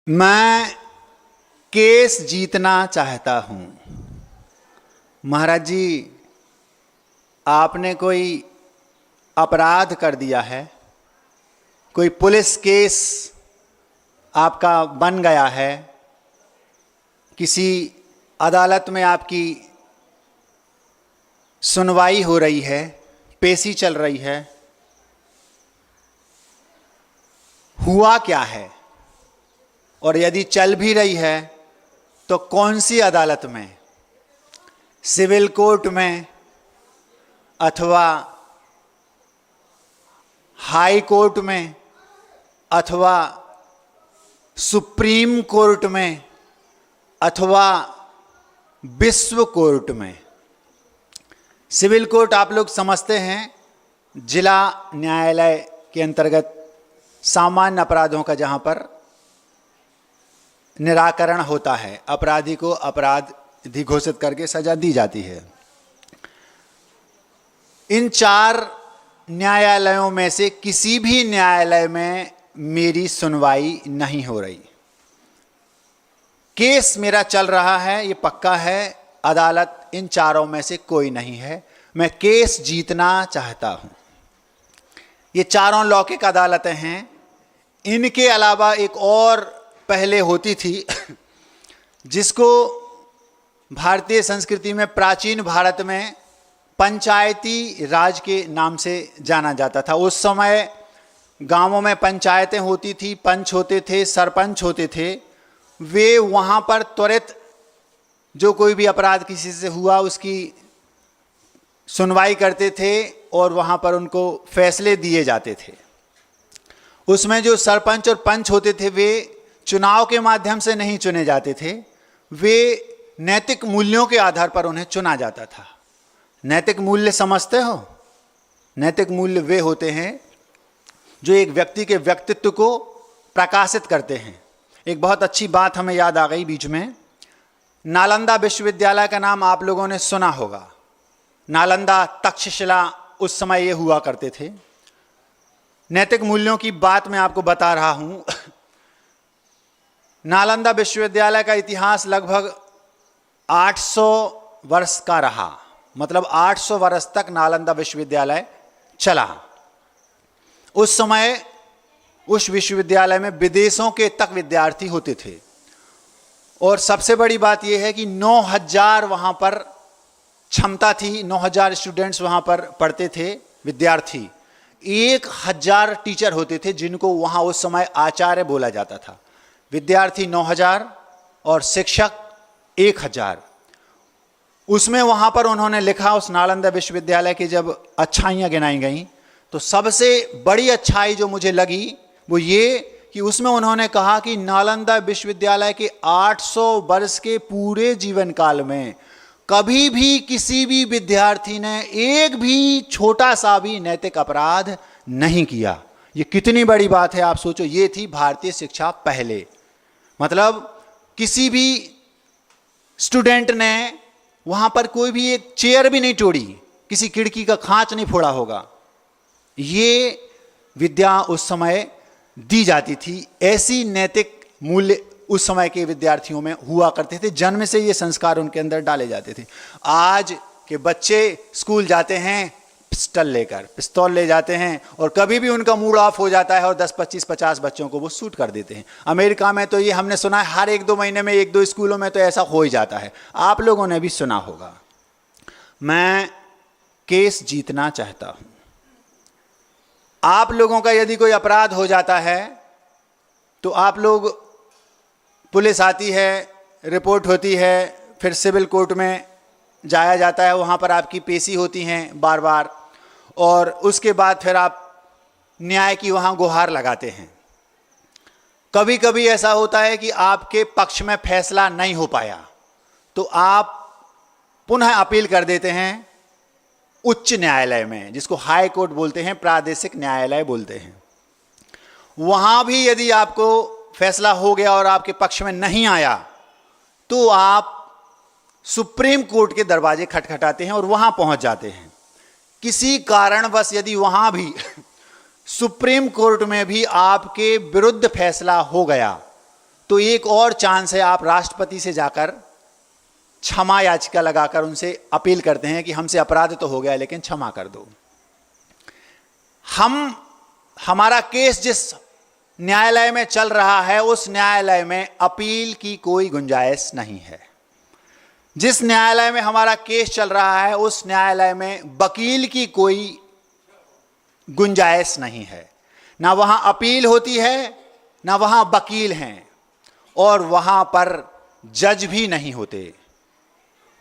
मैं केस जीतना चाहता हूं। महाराज जी, आपने कोई अपराध कर दिया है, कोई पुलिस केस आपका बन गया है, किसी अदालत में आपकी सुनवाई हो रही है, पेशी चल रही है। हुआ क्या है, और यदि चल भी रही है तो कौन सी अदालत में? सिविल कोर्ट में अथवा हाई कोर्ट में अथवा सुप्रीम कोर्ट में अथवा विश्व कोर्ट में? सिविल कोर्ट आप लोग समझते हैं, जिला न्यायालय के अंतर्गत सामान्य अपराधों का जहां पर निराकरण होता है, अपराधी को अपराधी घोषित करके सजा दी जाती है। इन 4 न्यायालयों में से किसी भी न्यायालय में मेरी सुनवाई नहीं हो रही। केस मेरा चल रहा है, ये पक्का है। अदालत इन 4 में से कोई नहीं है। मैं केस जीतना चाहता हूं। ये 4 लौकिक अदालतें हैं। इनके अलावा एक और पहले होती थी जिसको भारतीय संस्कृति में, प्राचीन भारत में पंचायती राज के नाम से जाना जाता था। उस समय गांवों में पंचायतें होती थी, पंच होते थे, सरपंच होते थे। वे वहां पर त्वरित जो कोई भी अपराध किसी से हुआ उसकी सुनवाई करते थे और वहां पर उनको फैसले दिए जाते थे। उसमें जो सरपंच और पंच होते थे वे चुनाव के माध्यम से नहीं चुने जाते थे, वे नैतिक मूल्यों के आधार पर उन्हें चुना जाता था। नैतिक मूल्य समझते हो? नैतिक मूल्य वे होते हैं जो एक व्यक्ति के व्यक्तित्व को प्रकाशित करते हैं। एक बहुत अच्छी बात हमें याद आ गई बीच में। नालंदा विश्वविद्यालय का नाम आप लोगों ने सुना होगा। नालंदा, तक्षशिला उस समय ये हुआ करते थे। नैतिक मूल्यों की बात मैं आपको बता रहा हूं। नालंदा विश्वविद्यालय का इतिहास लगभग 800 वर्ष का रहा। मतलब 800 वर्ष तक नालंदा विश्वविद्यालय चला। उस समय उस विश्वविद्यालय में विदेशों के तक विद्यार्थी होते थे। और सबसे बड़ी बात यह है कि 9000 वहां पर क्षमता थी। 9000 स्टूडेंट्स वहां पर पढ़ते थे, विद्यार्थी। 1000 टीचर होते थे जिनको वहां उस समय आचार्य बोला जाता था। विद्यार्थी 9000 और शिक्षक 1000। उसमें वहां पर उन्होंने लिखा, उस नालंदा विश्वविद्यालय की जब अच्छाइयां गिनाई गई तो सबसे बड़ी अच्छाई जो मुझे लगी वो ये कि उसमें उन्होंने कहा कि नालंदा विश्वविद्यालय के 800 वर्ष के पूरे जीवन काल में कभी भी किसी भी विद्यार्थी ने एक भी छोटा सा भी नैतिक अपराध नहीं किया। ये कितनी बड़ी बात है, आप सोचो। ये थी भारतीय शिक्षा पहले। मतलब किसी भी स्टूडेंट ने वहां पर कोई भी एक चेयर भी नहीं तोड़ी, किसी खिड़की का खांच नहीं फोड़ा होगा। ये विद्या उस समय दी जाती थी। ऐसी नैतिक मूल्य उस समय के विद्यार्थियों में हुआ करते थे। जन्म से ये संस्कार उनके अंदर डाले जाते थे। आज के बच्चे स्कूल जाते हैं पिस्तौल ले जाते हैं, और कभी भी उनका मूड ऑफ हो जाता है और 10, 25, 50 बच्चों को वो शूट कर देते हैं। अमेरिका में तो ये हमने सुना है, हर 1-2 महीने में 1-2 स्कूलों में तो ऐसा हो ही जाता है। आप लोगों ने भी सुना होगा। मैं केस जीतना चाहता हूं। आप लोगों का यदि कोई अपराध हो जाता है तो आप लोग, पुलिस आती है, रिपोर्ट होती है, फिर सिविल कोर्ट में जाया जाता है। वहाँ पर आपकी पेशी होती हैं बार बार, और उसके बाद फिर आप न्याय की वहाँ गुहार लगाते हैं। कभी कभी ऐसा होता है कि आपके पक्ष में फैसला नहीं हो पाया तो आप पुनः अपील कर देते हैं उच्च न्यायालय में, जिसको हाई कोर्ट बोलते हैं, प्रादेशिक न्यायालय बोलते हैं। वहाँ भी यदि आपको फैसला हो गया और आपके पक्ष में नहीं आया तो आप सुप्रीम कोर्ट के दरवाजे खटखटाते हैं और वहां पहुंच जाते हैं। किसी कारणवश यदि वहां भी सुप्रीम कोर्ट में भी आपके विरुद्ध फैसला हो गया तो एक और चांस है, आप राष्ट्रपति से जाकर क्षमा याचिका लगाकर उनसे अपील करते हैं कि हमसे अपराध तो हो गया लेकिन क्षमा कर दो। हमारा केस जिस न्यायालय में चल रहा है उस न्यायालय में अपील की कोई गुंजाइश नहीं है। जिस न्यायालय में हमारा केस चल रहा है उस न्यायालय में वकील की कोई गुंजाइश नहीं है। ना वहां अपील होती है, ना वहां वकील हैं, और वहां पर जज भी नहीं होते,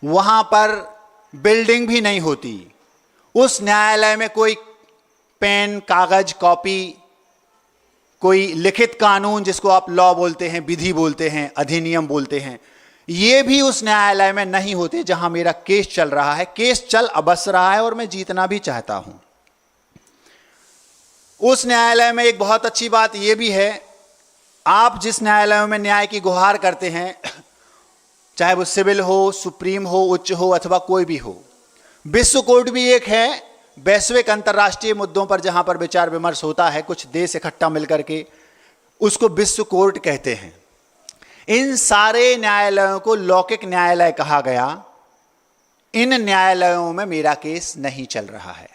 वहां पर बिल्डिंग भी नहीं होती। उस न्यायालय में कोई पेन, कागज, कॉपी, कोई लिखित कानून जिसको आप लॉ बोलते हैं, विधि बोलते हैं, अधिनियम बोलते हैं, ये भी उस न्यायालय में नहीं होते जहां मेरा केस चल रहा है। केस चल अवश्य रहा है और मैं जीतना भी चाहता हूं। उस न्यायालय में एक बहुत अच्छी बात यह भी है, आप जिस न्यायालय में न्याय की गुहार करते हैं, चाहे वो सिविल हो, सुप्रीम हो, उच्च हो, अथवा कोई भी हो, विश्व कोर्ट भी एक है। वैश्विक अंतर्राष्ट्रीय मुद्दों पर जहां पर विचार विमर्श होता है, कुछ देश इकट्ठा मिलकर के, उसको विश्व कोर्ट कहते हैं। इन सारे न्यायालयों को लौकिक न्यायालय कहा गया। इन न्यायालयों में मेरा केस नहीं चल रहा है।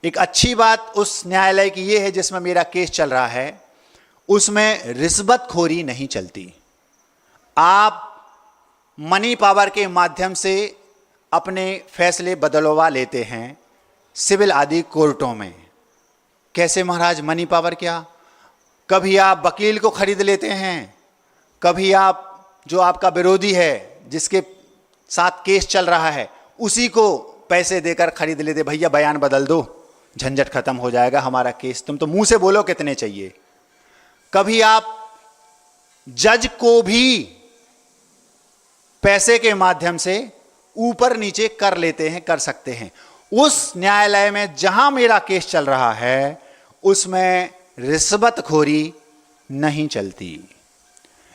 एक अच्छी बात उस न्यायालय की यह है जिसमें मेरा केस चल रहा है, उसमें रिश्वतखोरी नहीं चलती। आप मनी पावर के माध्यम से अपने फैसले बदलवा लेते हैं सिविल आदि कोर्टों में। कैसे महाराज? मनी पावर क्या? कभी आप वकील को खरीद लेते हैं, कभी आप जो आपका विरोधी है, जिसके साथ केस चल रहा है, उसी को पैसे देकर खरीद लेते। भैया बयान बदल दो, झंझट खत्म हो जाएगा हमारा केस, तुम तो मुंह से बोलो कितने चाहिए। कभी आप जज को भी पैसे के माध्यम से ऊपर नीचे कर लेते हैं, कर सकते हैं। उस न्यायालय में जहां मेरा केस चल रहा है उसमें रिश्वतखोरी नहीं चलती।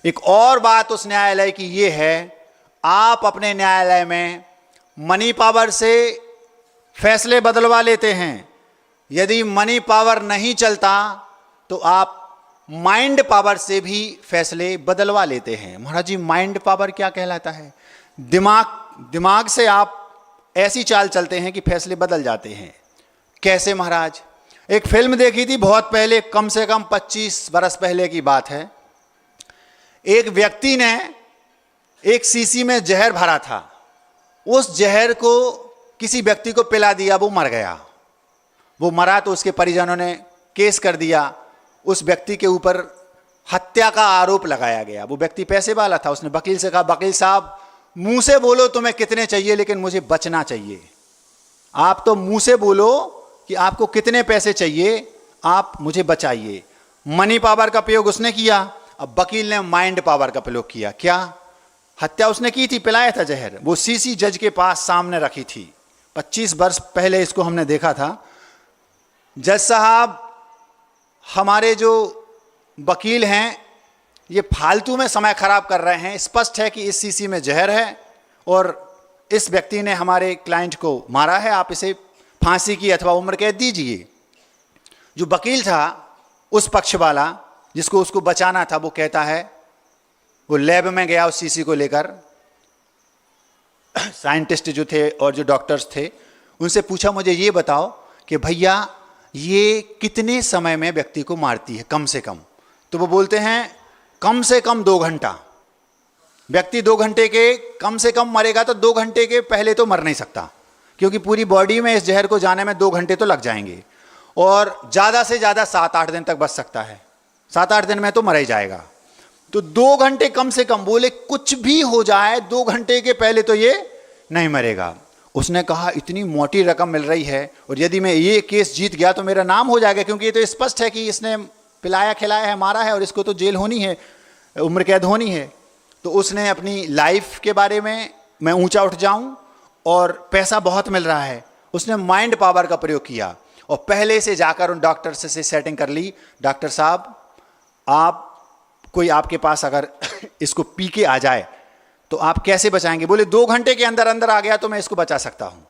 एक और बात उस न्यायालय की यह है, आप अपने न्यायालय में मनी पावर से फैसले बदलवा लेते हैं। यदि मनी पावर नहीं चलता तो आप माइंड पावर से भी फैसले बदलवा लेते हैं। महाराज जी, माइंड पावर क्या कहलाता है? दिमाग से आप ऐसी चाल चलते हैं कि फैसले बदल जाते हैं। कैसे महाराज? एक फिल्म देखी थी बहुत पहले, कम से कम 25 बरस पहले की बात है। एक व्यक्ति ने एक शीशी में जहर भरा था, उस जहर को किसी व्यक्ति को पिला दिया, वो मर गया। वो मरा तो उसके परिजनों ने केस कर दिया, उस व्यक्ति के ऊपर हत्या का आरोप लगाया गया। वो व्यक्ति पैसे वाला था, उसने वकील से कहा, वकील साहब मुंह से बोलो तुम्हें कितने चाहिए, लेकिन मुझे बचना चाहिए। आप तो मुंह से बोलो कि आपको कितने पैसे चाहिए, आप मुझे बचाइए। मनी पावर का प्रयोग उसने किया। अब वकील ने माइंड पावर का प्रयोग किया। क्या? हत्या उसने की थी, पिलाया था जहर, वो शीशी जज के पास सामने रखी थी। 25 वर्ष पहले इसको हमने देखा था। जज साहब, हमारे जो वकील हैं ये फालतू में समय खराब कर रहे हैं। स्पष्ट है कि इस शीशी में जहर है और इस व्यक्ति ने हमारे क्लाइंट को मारा है, आप इसे फांसी की अथवा उम्र कैद दीजिए। जो वकील था उस पक्ष वाला जिसको उसको बचाना था, वो कहता है, वो लैब में गया उस शीशी को लेकर, साइंटिस्ट जो थे और जो डॉक्टर्स थे उनसे पूछा, मुझे ये बताओ कि भैया ये कितने समय में व्यक्ति को मारती है कम से कम? तो वो बोलते हैं कम से कम 2 घंटा। व्यक्ति 2 घंटे के कम से कम मरेगा तो 2 घंटे के पहले तो मर नहीं सकता, क्योंकि पूरी बॉडी में इस जहर को जाने में 2 घंटे तो लग जाएंगे, और ज़्यादा से ज़्यादा 7-8 दिन तक बच सकता है। 7-8 दिन में तो मर ही जाएगा। तो 2 घंटे कम से कम, बोले कुछ भी हो जाए 2 घंटे के पहले तो ये नहीं मरेगा। उसने कहा इतनी मोटी रकम मिल रही है और यदि मैं ये केस जीत गया तो मेरा नाम हो जाएगा, क्योंकि ये तो स्पष्ट है कि इसने पिलाया खिलाया है, मारा है, और इसको तो जेल होनी है, उम्र कैद होनी है। तो उसने अपनी लाइफ के बारे में, मैं ऊंचा उठ जाऊं और पैसा बहुत मिल रहा है, उसने माइंड पावर का प्रयोग किया और पहले से जाकर उन डॉक्टर से सेटिंग कर ली, डॉक्टर साहब आप, कोई आपके पास अगर इसको पी के आ जाए तो आप कैसे बचाएंगे? बोले 2 घंटे के अंदर अंदर आ गया तो मैं इसको बचा सकता हूं।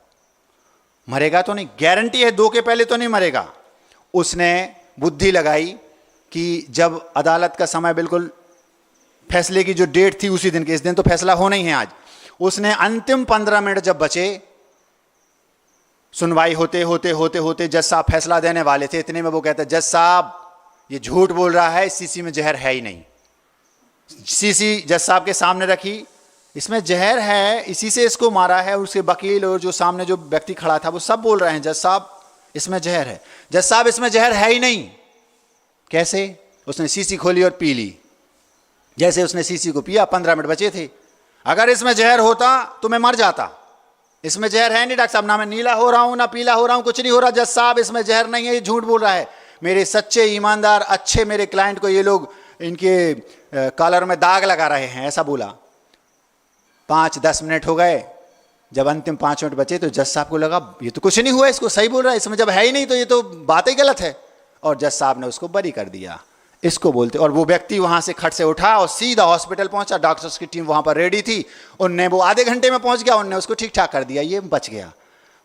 मरेगा तो नहीं, गारंटी है 2 के पहले तो नहीं मरेगा। उसने बुद्धि लगाई कि जब अदालत का समय बिल्कुल फैसले की जो डेट थी उसी दिन की, इस दिन तो फैसला होना ही है आज। उसने अंतिम 15 मिनट जब बचे, सुनवाई होते होते होते होते जज साहब फैसला देने वाले थे, इतने में वो कहते जज साहब ये झूठ बोल रहा है, शीशी में जहर है ही नहीं। शीशी जज साहब के सामने रखी, इसमें जहर है, इसी से इसको मारा है। उसके वकील और जो सामने जो व्यक्ति खड़ा था वो सब बोल रहे हैं जज साहब इसमें जहर है। जज साहब इसमें जहर है ही नहीं। कैसे? उसने शीशी खोली और पी ली। जैसे उसने शीशी को पिया, 15 मिनट बचे थे, अगर इसमें जहर होता तो मैं मर जाता। इसमें जहर है नहीं डॉक्टर साहब, ना मैं नीला हो रहा हूं ना पीला हो रहा हूं, कुछ नहीं हो रहा। जज साहब इसमें जहर नहीं है, ये झूठ बोल रहा है। मेरे सच्चे ईमानदार अच्छे मेरे क्लाइंट को ये लोग इनके कॉलर में दाग लगा रहे हैं, ऐसा बोला। 5-10 मिनट हो गए, जब अंतिम 5 मिनट बचे तो जज साहब को लगा ये तो कुछ नहीं हुआ, इसको सही बोल रहा है, इसमें जब है ही नहीं तो ये तो बात ही गलत है, और जज साहब ने उसको बरी कर दिया। इसको बोलते। और वो व्यक्ति वहां से खट से उठा और सीधा हॉस्पिटल पहुंचा। डॉक्टर्स की टीम वहां पर रेडी थी, उनने वो आधे घंटे में पहुंच गया, उनने उसको ठीक ठाक कर दिया, ये बच गया।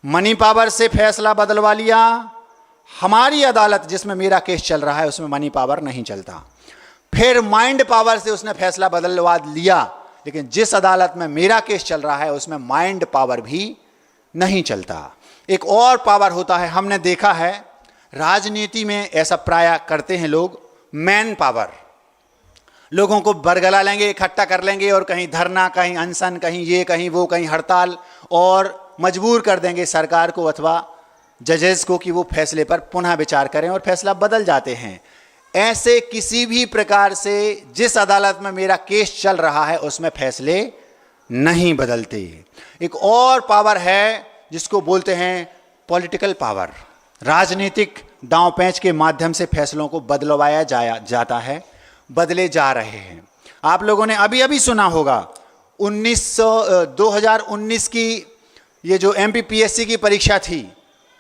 मनी पावर से फैसला बदलवा लिया। हमारी अदालत जिसमें मेरा केस चल रहा है उसमें मनी पावर नहीं चलता। फिर माइंड पावर से उसने फैसला बदलवा लिया, लेकिन जिस अदालत में मेरा केस चल रहा है उसमें माइंड पावर भी नहीं चलता। एक और पावर होता है, हमने देखा है राजनीति में ऐसा प्राय करते हैं लोग, मैन पावर। लोगों को बरगला लेंगे, इकट्ठा कर लेंगे और कहीं धरना, कहीं अनशन, कहीं ये कहीं वो, कहीं हड़ताल, और मजबूर कर देंगे सरकार को अथवा जजेस को कि वो फैसले पर पुनः विचार करें और फैसला बदल जाते हैं। ऐसे किसी भी प्रकार से जिस अदालत में मेरा केस चल रहा है उसमें फैसले नहीं बदलते। एक और पावर है जिसको बोलते हैं पॉलिटिकल पावर। राजनीतिक दांव पैंच के माध्यम से फैसलों को बदलवाया जाता है, बदले जा रहे हैं। आप लोगों ने अभी अभी सुना होगा 2019 की ये जो MPPSC की परीक्षा थी,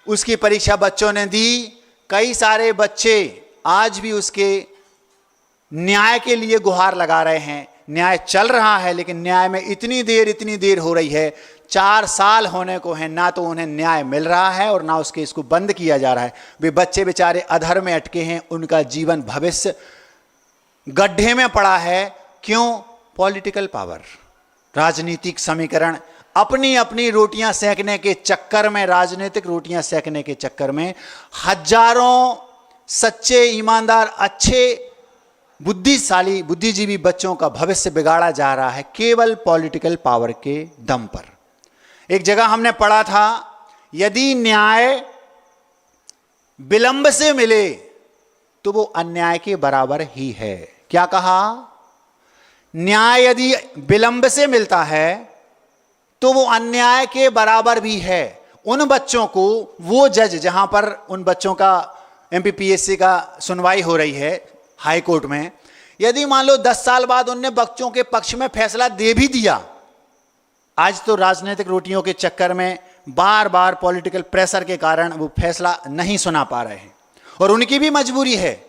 उसकी परीक्षा बच्चों ने दी। कई सारे बच्चे आज भी उसके न्याय के लिए गुहार लगा रहे हैं। न्याय चल रहा है लेकिन न्याय में इतनी देर हो रही है, 4 साल होने को है, ना तो उन्हें न्याय मिल रहा है और ना उसके इसको बंद किया जा रहा है। वे बच्चे बेचारे अधर में अटके हैं, उनका जीवन भविष्य गड्ढे में पड़ा है। क्यों? पॉलिटिकल पावर, राजनीतिक समीकरण। अपनी अपनी रोटियां सेकने के चक्कर में, राजनीतिक रोटियां सेकने के चक्कर में हजारों सच्चे ईमानदार अच्छे बुद्धिशाली बुद्धिजीवी बच्चों का भविष्य बिगाड़ा जा रहा है केवल पॉलिटिकल पावर के दम पर। एक जगह हमने पढ़ा था, यदि न्याय विलंब से मिले तो वो अन्याय के बराबर ही है। क्या कहा? न्याय यदि विलंब से मिलता है तो वो अन्याय के बराबर भी है। उन बच्चों को वो जज, जहां पर उन बच्चों का MPPSC का सुनवाई हो रही है हाई कोर्ट में, यदि मान लो 10 साल बाद उनने बच्चों के पक्ष में फैसला दे भी दिया, आज तो राजनीतिक रोटियों के चक्कर में बार बार पॉलिटिकल प्रेशर के कारण वो फैसला नहीं सुना पा रहे हैं और उनकी भी मजबूरी है।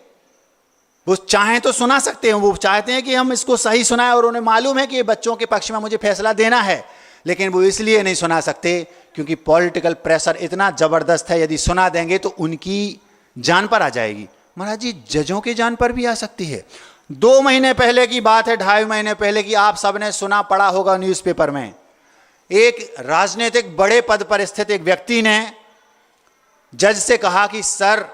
वो चाहें तो सुना सकते हैं, वो चाहते हैं कि हम इसको सही सुनाएं और उन्हें मालूम है कि बच्चों के पक्ष में मुझे फैसला देना है, लेकिन वो इसलिए नहीं सुना सकते क्योंकि पॉलिटिकल प्रेशर इतना जबरदस्त है, यदि सुना देंगे तो उनकी जान पर आ जाएगी। महाराज जी, जजों की जान पर भी आ सकती है। 2 महीने पहले की बात है, 2.5 महीने पहले की, आप सबने सुना पढ़ा होगा न्यूज़पेपर में, एक राजनीतिक बड़े पद पर स्थित एक व्यक्ति ने जज से कहा कि सर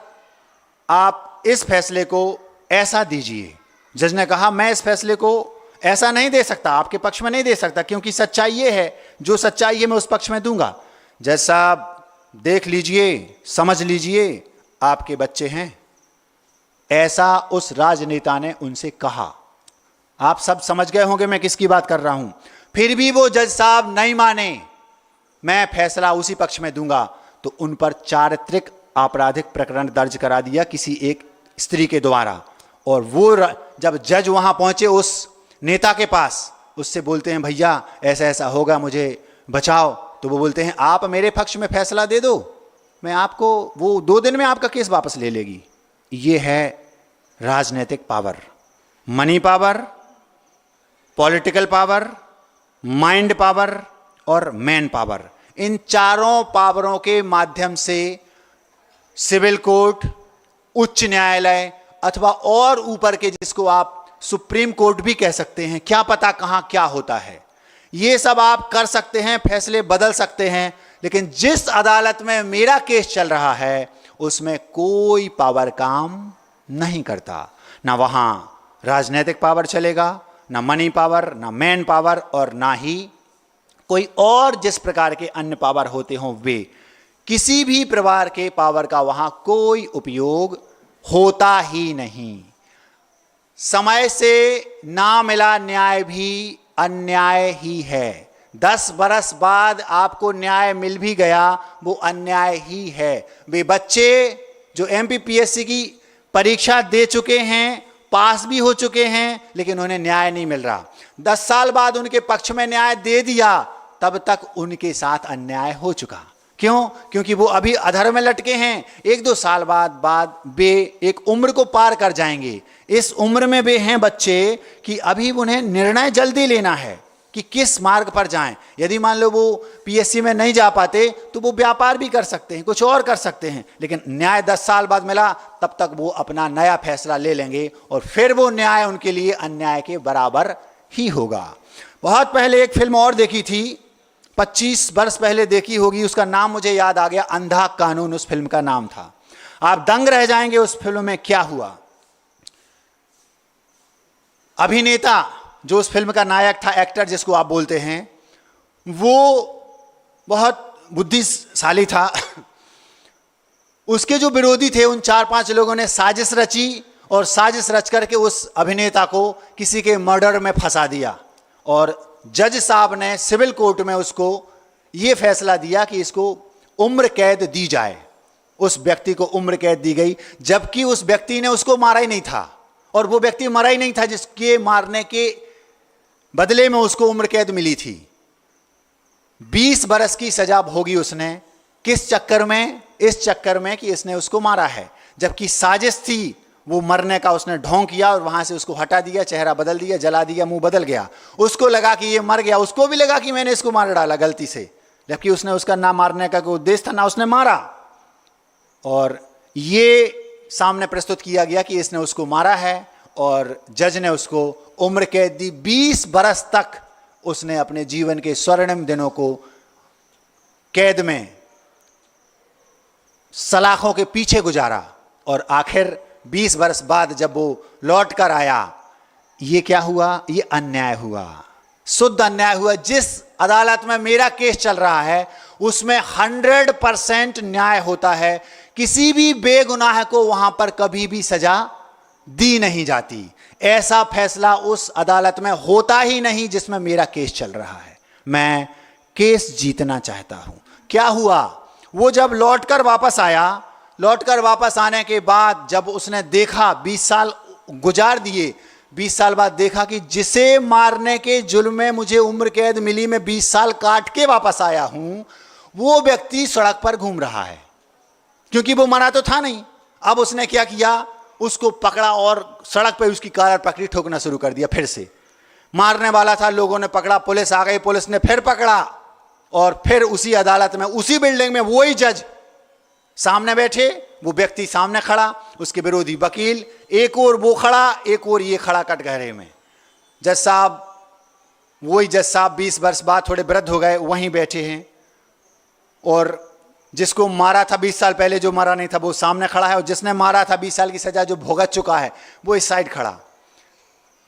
आप इस फैसले को ऐसा दीजिए। जज ने कहा मैं इस फैसले को ऐसा नहीं दे सकता, आपके पक्ष में नहीं दे सकता, क्योंकि सच्चाई ये है, जो सच्चाई है मैं उस पक्ष में दूंगा। जज साहब देख लीजिए, समझ लीजिए, आपके बच्चे हैं, ऐसा उस राजनेता ने उनसे कहा। आप सब समझ गए होंगे मैं किसकी बात कर रहा हूं। फिर भी वो जज साहब नहीं माने, मैं फैसला उसी पक्ष में दूंगा, तो उन पर चारित्रिक आपराधिक प्रकरण दर्ज करा दिया किसी एक स्त्री के द्वारा। और वो जब जज वहां पहुंचे उस नेता के पास, उससे बोलते हैं भैया ऐसा ऐसा होगा, मुझे बचाओ। तो वो बोलते हैं आप मेरे पक्ष में फैसला दे दो, मैं आपको, वो 2 दिन में आपका केस वापस ले लेगी। ये है राजनीतिक power, money power, political power, mind power और मैन पावर। इन चारों पावरों के माध्यम से सिविल कोर्ट, उच्च न्यायालय अथवा और ऊपर के जिसको आप सुप्रीम कोर्ट भी कह सकते हैं, क्या पता कहां क्या होता है। ये सब आप कर सकते हैं, फैसले बदल सकते हैं, लेकिन जिस अदालत में मेरा केस चल रहा है उसमें कोई पावर काम नहीं करता। ना वहां राजनीतिक पावर चलेगा, ना मनी पावर, ना मैन पावर, और ना ही कोई और जिस प्रकार के अन्य पावर होते हों वे, किसी भी प्रकार के पावर का वहां कोई उपयोग होता ही नहीं। समय से ना मिला न्याय भी अन्याय ही है। 10 बरस बाद आपको न्याय मिल भी गया, वो अन्याय ही है। वे बच्चे जो एमपीपीएससी की परीक्षा दे चुके हैं, पास भी हो चुके हैं, लेकिन उन्हें न्याय नहीं मिल रहा। 10 साल बाद उनके पक्ष में न्याय दे दिया, तब तक उनके साथ अन्याय हो चुका। क्यों? क्योंकि वो अभी अधर में लटके हैं। 1-2 साल बाद वे एक उम्र को पार कर जाएंगे। इस उम्र में वे हैं बच्चे कि अभी उन्हें निर्णय जल्दी लेना है कि किस मार्ग पर जाएं। यदि मान लो वो पीएससी में नहीं जा पाते तो वो व्यापार भी कर सकते हैं, कुछ और कर सकते हैं, लेकिन न्याय 10 साल बाद मिला, तब तक वो अपना नया फैसला ले लेंगे और फिर वो न्याय उनके लिए अन्याय के बराबर ही होगा। बहुत पहले एक फिल्म और देखी थी, 25 वर्ष पहले देखी होगी, उसका नाम मुझे याद आ गया, अंधा कानून उस फिल्म का नाम था। आप दंग रह जाएंगे उस फिल्म में क्या हुआ। अभिनेता जो उस फिल्म का नायक था, एक्टर जिसको आप बोलते हैं, वो बहुत बुद्धिशाली था। उसके जो विरोधी थे उन 4-5 लोगों ने साजिश रची और साजिश रच करके उस अभिनेता को किसी के मर्डर में फंसा दिया, और जज साहब ने सिविल कोर्ट में उसको ये फैसला दिया कि इसको उम्र कैद दी जाए। उस व्यक्ति को उम्र कैद दी गई, जबकि उस व्यक्ति ने उसको मारा ही नहीं था, और वो व्यक्ति मरा ही नहीं था जिसके मारने के बदले में उसको उम्र कैद मिली थी। 20 बरस की सजा भोगी उसने। किस चक्कर में? इस चक्कर में कि इसने उसको मारा है, जबकि साजिश थी वो मरने का। उसने ढोंग किया और वहां से उसको हटा दिया, चेहरा बदल दिया, जला दिया, मुंह बदल गया। उसको लगा कि ये मर गया, उसको भी लगा कि मैंने इसको मार डाला गलती से, जबकि उसने उसका ना मारने का कोई उद्देश्य था, ना उसने मारा। और ये सामने प्रस्तुत किया गया कि इसने उसको मारा है, और जज ने उसको उम्र कैद दी। 20 बरस तक उसने अपने जीवन के स्वर्णिम दिनों को कैद में सलाखों के पीछे गुजारा, और आखिर 20 बरस बाद जब वो लौट कर आया, ये क्या हुआ? ये अन्याय हुआ, शुद्ध अन्याय हुआ। जिस अदालत में मेरा केस चल रहा है उसमें 100% न्याय होता है। किसी भी बेगुनाह को वहां पर कभी भी सजा दी नहीं जाती। ऐसा फैसला उस अदालत में होता ही नहीं जिसमें मेरा केस चल रहा है। मैं केस जीतना चाहता हूं। क्या हुआ? वो जब लौटकर वापस आया, लौटकर वापस आने के बाद जब उसने देखा, 20 साल गुजार दिए, 20 साल बाद देखा कि जिसे मारने के जुल्म में मुझे उम्र कैद मिली, मैं 20 साल काट के वापस आया हूं, वो व्यक्ति सड़क पर घूम रहा है, क्योंकि वो मरा तो था नहीं। अब उसने क्या किया? उसको पकड़ा और सड़क पर उसकी कार पकड़ी, ठोकना शुरू कर दिया। फिर से मारने वाला था, लोगों ने पकड़ा, पुलिस आ गई, पुलिस ने फिर पकड़ा, और फिर उसी अदालत में, उसी बिल्डिंग में वही जज सामने बैठे, वो व्यक्ति सामने खड़ा, उसके विरोधी वकील, एक और वो खड़ा, एक और ये खड़ा कटघरे में। जज साहब, वही जज साहब 20 वर्ष बाद थोड़े वृद्ध हो गए, वहीं बैठे हैं, और जिसको मारा था 20 साल पहले, जो मारा नहीं था वो सामने खड़ा है, और जिसने मारा था 20 साल की सजा जो भुगत चुका है वो इस साइड खड़ा।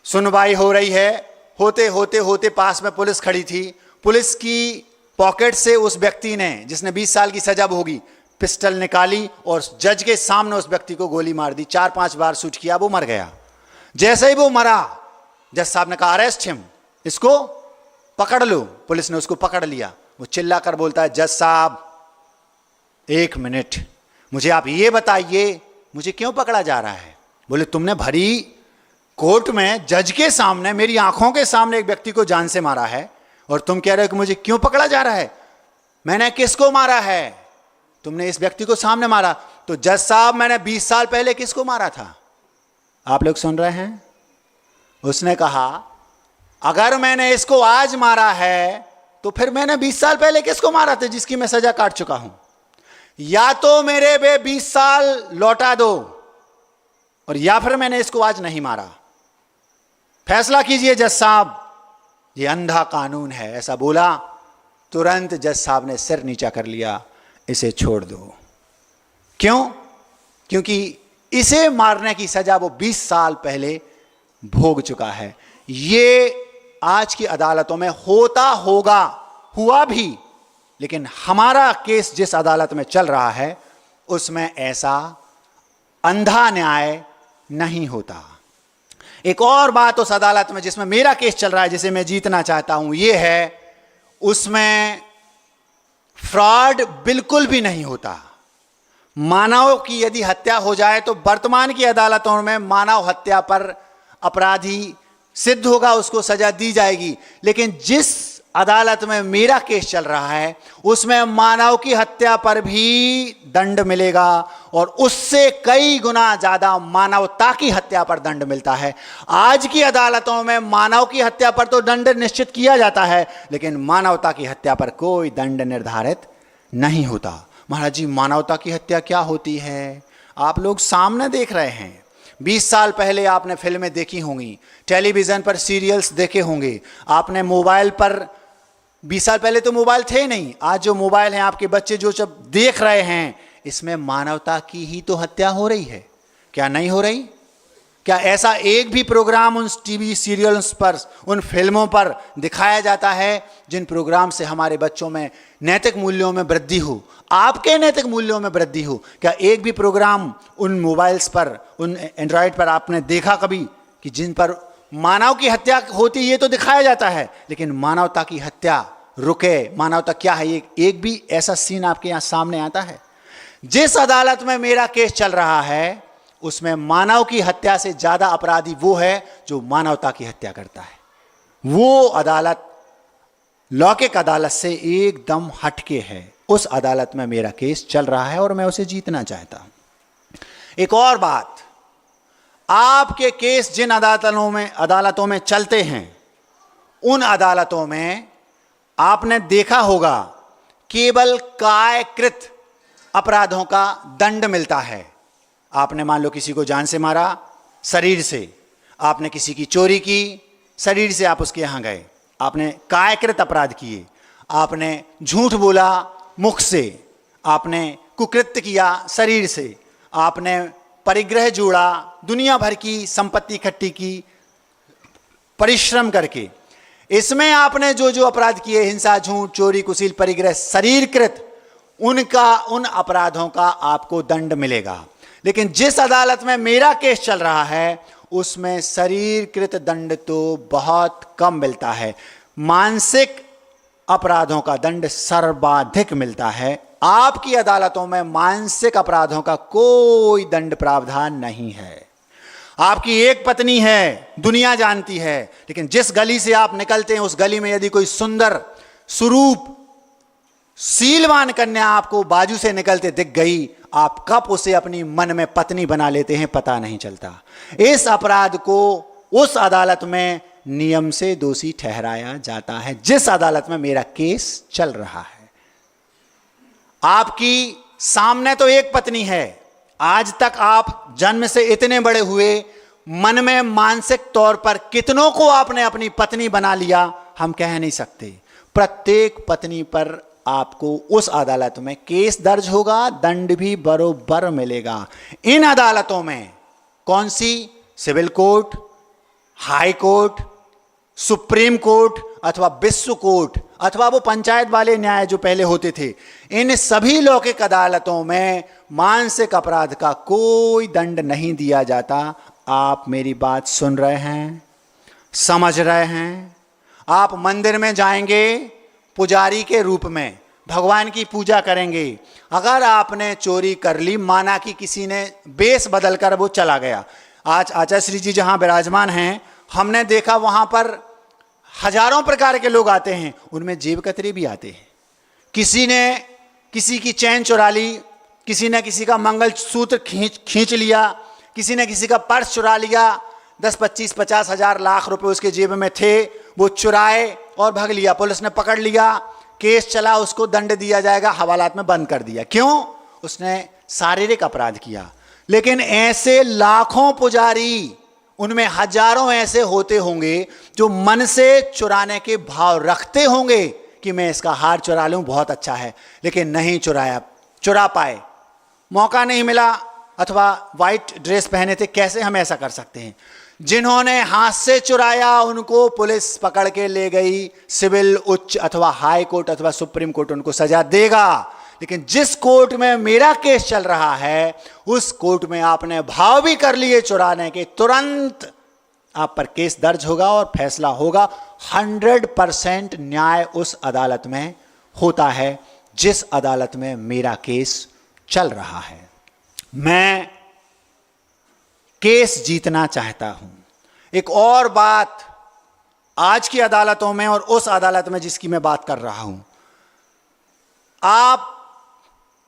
सुनवाई हो रही है, होते होते होते पास में पुलिस खड़ी थी। पुलिस की पॉकेट से उस व्यक्ति ने, जिसने 20 साल की सजा भोगी, पिस्टल निकाली और जज के सामने उस व्यक्ति को गोली मार दी। 4-5 बार शूट किया, वो मर गया। जैसे ही वो मरा, जज साहब ने कहा अरेस्ट हिम, इसको पकड़ लो। पुलिस ने उसको पकड़ लिया। वो चिल्ला कर बोलता है, जज साहब 1 मिनट, मुझे आप ये बताइए मुझे क्यों पकड़ा जा रहा है? बोले, तुमने भरी कोर्ट में जज के सामने, मेरी आंखों के सामने एक व्यक्ति को जान से मारा है, और तुम कह रहे हो कि मुझे क्यों पकड़ा जा रहा है? मैंने किसको मारा है? तुमने इस व्यक्ति को सामने मारा। तो जज साहब, मैंने 20 साल पहले किसको मारा था? आप लोग सुन रहे हैं? उसने कहा, अगर मैंने इसको आज मारा है तो फिर मैंने 20 साल पहले किसको मारा था जिसकी मैं सजा काट चुका हूं? या तो मेरे बे 20 साल लौटा दो, और या फिर मैंने इसको आज नहीं मारा। फैसला कीजिए जज साहब, ये अंधा कानून है। ऐसा बोला, तुरंत जज साहब ने सिर नीचा कर लिया, इसे छोड़ दो। क्यों? क्योंकि इसे मारने की सजा वो 20 साल पहले भोग चुका है। ये आज की अदालतों में होता होगा, हुआ भी, लेकिन हमारा केस जिस अदालत में चल रहा है उसमें ऐसा अंधा न्याय नहीं होता। एक और बात उस अदालत में जिसमें मेरा केस चल रहा है, जिसे मैं जीतना चाहता हूं, यह है उसमें फ्रॉड बिल्कुल भी नहीं होता। मानव की यदि हत्या हो जाए तो वर्तमान की अदालतों में मानव हत्या पर अपराधी सिद्ध होगा, उसको सजा दी जाएगी। लेकिन जिस अदालत में मेरा केस चल रहा है उसमें मानव की हत्या पर भी दंड मिलेगा, और उससे कई गुना ज्यादा मानवता की हत्या पर दंड मिलता है। आज की अदालतों में मानव की हत्या पर तो दंड निश्चित किया जाता है, लेकिन मानवता की हत्या पर कोई दंड निर्धारित नहीं होता। महाराज जी, मानवता की हत्या क्या होती है? आप लोग सामने देख रहे हैं। 20 साल पहले आपने फिल्में देखी होंगी, टेलीविजन पर सीरियल्स देखे होंगे, आपने मोबाइल पर, 20 साल पहले तो मोबाइल थे नहीं, आज जो मोबाइल हैं आपके बच्चे जो सब देख रहे हैं, इसमें मानवता की ही तो हत्या हो रही है। क्या नहीं हो रही? क्या ऐसा एक भी प्रोग्राम उन टीवी सीरियल्स पर, उन फिल्मों पर दिखाया जाता है जिन प्रोग्राम से हमारे बच्चों में नैतिक मूल्यों में वृद्धि हो, आपके नैतिक मूल्यों में वृद्धि हो? क्या एक भी प्रोग्राम उन मोबाइल्स पर, उन एंड्रॉयड पर आपने देखा कभी कि जिन पर मानव की हत्या होती? ये तो दिखाया जाता है, लेकिन मानवता की हत्या रुके, मानवता क्या है, एक भी ऐसा सीन आपके यहां सामने आता है? जिस अदालत में मेरा केस चल रहा है उसमें मानव की हत्या से ज्यादा अपराधी वो है जो मानवता की हत्या करता है। वो अदालत लौकिक अदालत से एकदम हटके है। उस अदालत में मेरा केस चल रहा है और मैं उसे जीतना चाहता हूं। एक और बात, आपके केस जिन अदालतों में चलते हैं, उन अदालतों में आपने देखा होगा केवल कायकृत अपराधों का दंड मिलता है। आपने मान लो किसी को जान से मारा, शरीर से, आपने किसी की चोरी की, शरीर से आप उसके यहां गए, आपने कायकृत अपराध किए, आपने झूठ बोला मुख से, आपने कुकृत्य किया शरीर से, आपने परिग्रह जोड़ा, दुनिया भर की संपत्ति इकट्ठी की परिश्रम करके। इसमें आपने जो जो अपराध किए, हिंसा, झूठ, चोरी, कुशील, परिग्रह, शरीरकृत, उन अपराधों का आपको दंड मिलेगा। लेकिन जिस अदालत में मेरा केस चल रहा है उसमें शरीरकृत दंड तो बहुत कम मिलता है, मानसिक अपराधों का दंड सर्वाधिक मिलता है। आपकी अदालतों में मानसिक अपराधों का कोई दंड प्रावधान नहीं है। आपकी एक पत्नी है, दुनिया जानती है, लेकिन जिस गली से आप निकलते हैं उस गली में यदि कोई सुंदर सुरूप शीलवान कन्या आपको बाजू से निकलते दिख गई, आप कब उसे अपनी मन में पत्नी बना लेते हैं पता नहीं चलता। इस अपराध को उस अदालत में नियम से दोषी ठहराया जाता है जिस अदालत में मेरा केस चल रहा है। आपकी सामने तो एक पत्नी है, आज तक आप जन्म से इतने बड़े हुए, मन में मानसिक तौर पर कितनों को आपने अपनी पत्नी बना लिया हम कह नहीं सकते। प्रत्येक पत्नी पर आपको उस अदालत में केस दर्ज होगा, दंड भी बरोबर मिलेगा। इन अदालतों में कौन सी? Civil court, high court, supreme court अथवा विश्व कोर्ट अथवा वो पंचायत वाले न्याय जो पहले होते थे, इन सभी लौकिक अदालतों में मानसिक अपराध का कोई दंड नहीं दिया जाता। आप मेरी बात सुन रहे हैं, समझ रहे हैं? आप मंदिर में जाएंगे, पुजारी के रूप में भगवान की पूजा करेंगे, अगर आपने चोरी कर ली, माना कि किसी ने बेस बदलकर वो चला गया, आज आचार्य श्री जी जहां विराजमान हैं, हमने देखा वहां पर हजारों प्रकार के लोग आते हैं, उनमें जेब कतरे भी आते हैं। किसी ने किसी की चैन चुरा ली, किसी ने किसी का मंगलसूत्र खींच लिया, किसी ने किसी का पर्स चुरा लिया, 10, 25, 50 हजार लाख रुपए उसके जेब में थे, वो चुराए और भाग लिया, पुलिस ने पकड़ लिया, केस चला, उसको दंड दिया जाएगा, हवालात में बंद कर दिया। क्यों? उसने शारीरिक अपराध किया। लेकिन ऐसे लाखों पुजारी उनमें हजारों ऐसे होते होंगे जो मन से चुराने के भाव रखते होंगे कि मैं इसका हार चुरा लूं, बहुत अच्छा है, लेकिन नहीं चुरा पाए, मौका नहीं मिला, अथवा वाइट ड्रेस पहने थे, कैसे हम ऐसा कर सकते हैं। जिन्होंने हाथ से चुराया उनको पुलिस पकड़ के ले गई, सिविल, उच्च अथवा हाई कोर्ट अथवा सुप्रीम कोर्ट उनको सजा देगा। लेकिन जिस कोर्ट में मेरा केस चल रहा है उस कोर्ट में आपने भाव भी कर लिए चुराने के, तुरंत आप पर केस दर्ज होगा और फैसला होगा। 100% न्याय उस अदालत में होता है जिस अदालत में मेरा केस चल रहा है। मैं केस जीतना चाहता हूं। एक और बात, आज की अदालतों में और उस अदालत में जिसकी मैं बात कर रहा हूं, आप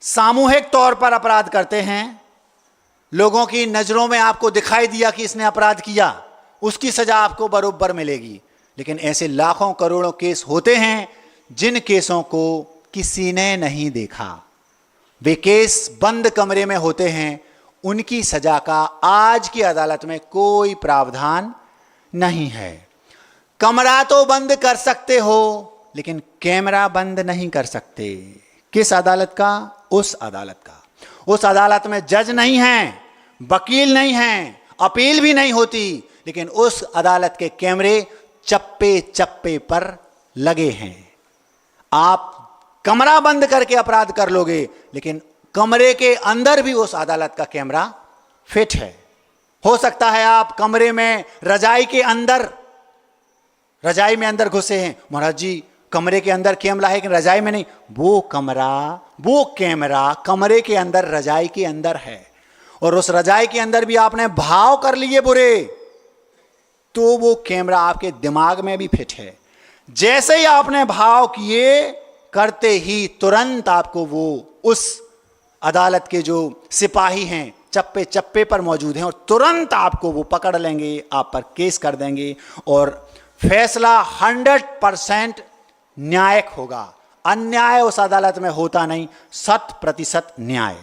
सामूहिक तौर पर अपराध करते हैं, लोगों की नजरों में आपको दिखाई दिया कि इसने अपराध किया, उसकी सजा आपको बरोबर मिलेगी। लेकिन ऐसे लाखों करोड़ों केस होते हैं जिन केसों को किसी ने नहीं देखा, वे केस बंद कमरे में होते हैं, उनकी सजा का आज की अदालत में कोई प्रावधान नहीं है। कमरा तो बंद कर सकते हो लेकिन कैमरा बंद नहीं कर सकते। किस अदालत का? उस अदालत का। उस अदालत में जज नहीं है, वकील नहीं है, अपील भी नहीं होती, लेकिन उस अदालत के कैमरे चप्पे चप्पे पर लगे हैं। आप कमरा बंद करके अपराध कर लोगे लेकिन कमरे के अंदर भी उस अदालत का कैमरा फिट है। हो सकता है आप कमरे में रजाई में अंदर घुसे हैं, महाराज जी कमरे के अंदर कैमरा है लेकिन रजाई में नहीं, वो कैमरा कमरे के अंदर, रजाई के अंदर है, और उस रजाई के अंदर भी आपने भाव कर लिए बुरे, तो वो कैमरा आपके दिमाग में भी फिट है। जैसे ही आपने भाव किए, करते ही तुरंत आपको वो उस अदालत के जो सिपाही हैं चप्पे चप्पे पर मौजूद हैं और तुरंत आपको वो पकड़ लेंगे, आप पर केस कर देंगे और फैसला 100% न्यायिक होगा। अन्याय उस अदालत में होता नहीं, 100% न्याय।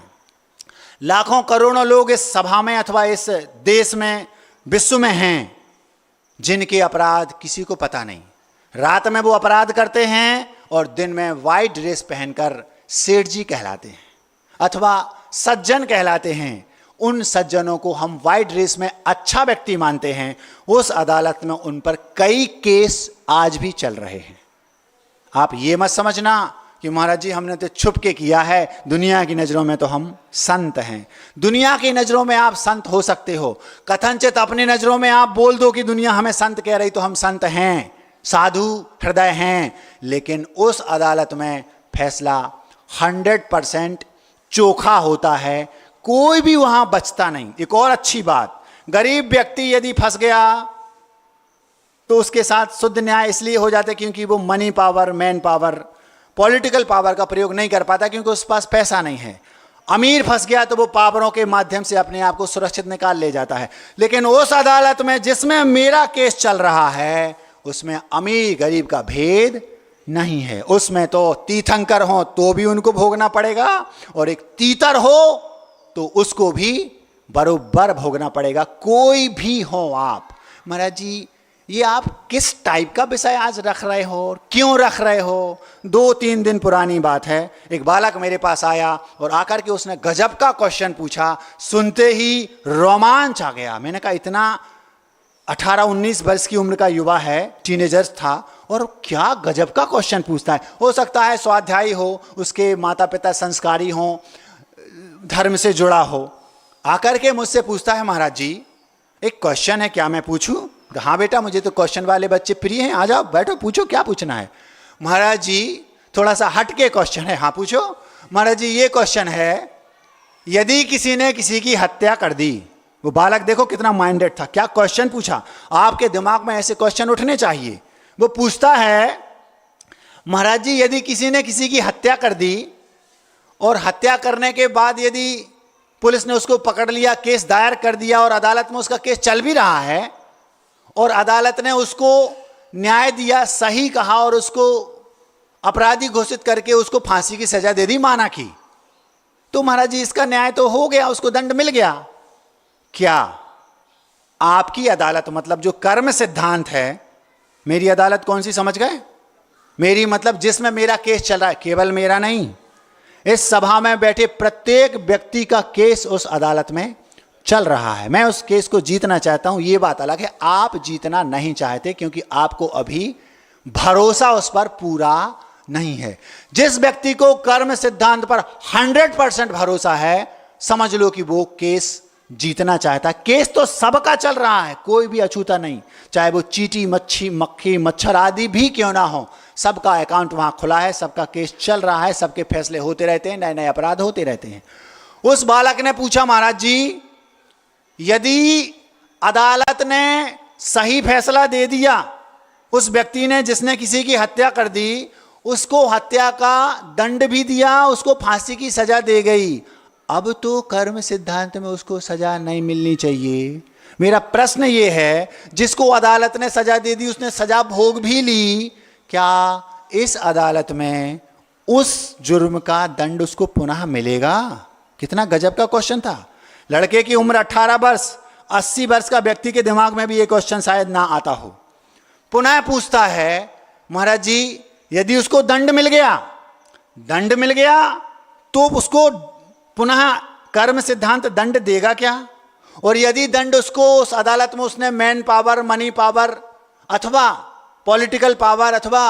लाखों करोड़ों लोग इस सभा में अथवा इस देश में, विश्व में हैं जिनके अपराध किसी को पता नहीं। रात में वो अपराध करते हैं और दिन में वाइट ड्रेस पहनकर सेठ जी कहलाते हैं अथवा सज्जन कहलाते हैं। उन सज्जनों को हम वाइट ड्रेस में अच्छा व्यक्ति मानते हैं। उस अदालत में उन पर कई केस आज भी चल रहे हैं। आप ये मत समझना कि महाराज जी हमने तो छुप के किया है, दुनिया की नज़रों में तो हम संत हैं। दुनिया की नज़रों में आप संत हो सकते हो, कथनचित अपनी नज़रों में आप बोल दो कि दुनिया हमें संत कह रही तो हम संत हैं, साधु हृदय हैं, लेकिन उस अदालत में फैसला 100% चोखा होता है, कोई भी वहां बचता नहीं। एक और अच्छी बात, गरीब व्यक्ति यदि फंस गया तो उसके साथ शुद्ध न्याय इसलिए हो जाता है क्योंकि वो money power, man power, political power का प्रयोग नहीं कर पाता क्योंकि उसके पास पैसा नहीं है। अमीर फंस गया तो वो पावरों के माध्यम से अपने आप को सुरक्षित निकाल ले जाता है। लेकिन उस अदालत में जिसमें मेरा केस चल रहा है उसमें अमीर गरीब का भेद नहीं है। उसमें तो तीर्थंकर हो तो भी उनको भोगना पड़ेगा और एक तीतर हो तो उसको भी बरोबर भोगना पड़ेगा, कोई भी हो आप। महाराज जी ये आप किस टाइप का विषय आज रख रहे हो और क्यों रख रहे हो? 2-3 दिन पुरानी बात है, एक बालक मेरे पास आया और आकर के उसने गजब का क्वेश्चन पूछा, सुनते ही रोमांच आ गया। मैंने कहा इतना 18-19 वर्ष की उम्र का युवा है, टीनेजर्स था, और क्या गजब का क्वेश्चन पूछता है। हो सकता है स्वाध्यायी हो, उसके माता पिता संस्कारी हो, धर्म से जुड़ा हो। आकर के मुझसे पूछता है महाराज जी एक क्वेश्चन है, क्या मैं पूछूं? हाँ बेटा, मुझे तो क्वेश्चन वाले बच्चे प्रिय हैं, आ जाओ बैठो, पूछो क्या पूछना है। महाराज जी थोड़ा सा हटके क्वेश्चन है। हाँ पूछो। महाराज जी ये क्वेश्चन है, यदि किसी ने किसी की हत्या कर दी, वो बालक देखो कितना माइंडेड था, क्या क्वेश्चन पूछा। आपके दिमाग में ऐसे क्वेश्चन उठने चाहिए। वो पूछता है महाराज जी यदि किसी ने किसी की हत्या कर दी और हत्या करने के बाद यदि पुलिस ने उसको पकड़ लिया, केस दायर कर दिया और अदालत में उसका केस चल भी रहा है और अदालत ने उसको न्याय दिया, सही कहा और उसको अपराधी घोषित करके उसको फांसी की सजा दे दी, माना की, तो महाराज जी इसका न्याय तो हो गया, उसको दंड मिल गया। क्या आपकी अदालत मतलब जो कर्म सिद्धांत है, मेरी अदालत कौन सी समझ गए? मेरी मतलब जिसमें मेरा केस चल रहा है, केवल मेरा नहीं, इस सभा में बैठे प्रत्येक व्यक्ति का केस उस अदालत में चल रहा है। मैं उस केस को जीतना चाहता हूं, यह बात अलग है। आप जीतना नहीं चाहते क्योंकि आपको अभी भरोसा उस पर पूरा नहीं है। जिस व्यक्ति को कर्म सिद्धांत पर 100% भरोसा है, समझ लो कि वो केस जीतना चाहता है। केस तो सबका चल रहा है, कोई भी अछूता नहीं, चाहे वो चींटी, मच्छी, मक्खी, मच्छर आदि भी क्यों ना हो, सबका अकाउंट वहां खुला है, सबका केस चल रहा है, सबके फैसले होते रहते हैं, नए नए अपराध होते रहते हैं। उस बालक ने पूछा, महाराज जी यदि अदालत ने सही फैसला दे दिया, उस व्यक्ति ने जिसने किसी की हत्या कर दी, उसको हत्या का दंड भी दिया, उसको फांसी की सजा दे गई, अब तो कर्म सिद्धांत में उसको सजा नहीं मिलनी चाहिए। मेरा प्रश्न ये है, जिसको अदालत ने सजा दे दी, उसने सजा भोग भी ली, क्या इस अदालत में उस जुर्म का दंड उसको पुनः मिलेगा? कितना गजब का क्वेश्चन था। लड़के की उम्र 18 वर्ष, 80 वर्ष का व्यक्ति के दिमाग में भी ये क्वेश्चन शायद ना आता हो। पुनः पूछता है, महाराज जी यदि उसको दंड मिल गया तो उसको पुनः कर्म सिद्धांत दंड देगा क्या? और यदि दंड उसको उस अदालत में उसने मैन पावर, मनी पावर अथवा पॉलिटिकल पावर अथवा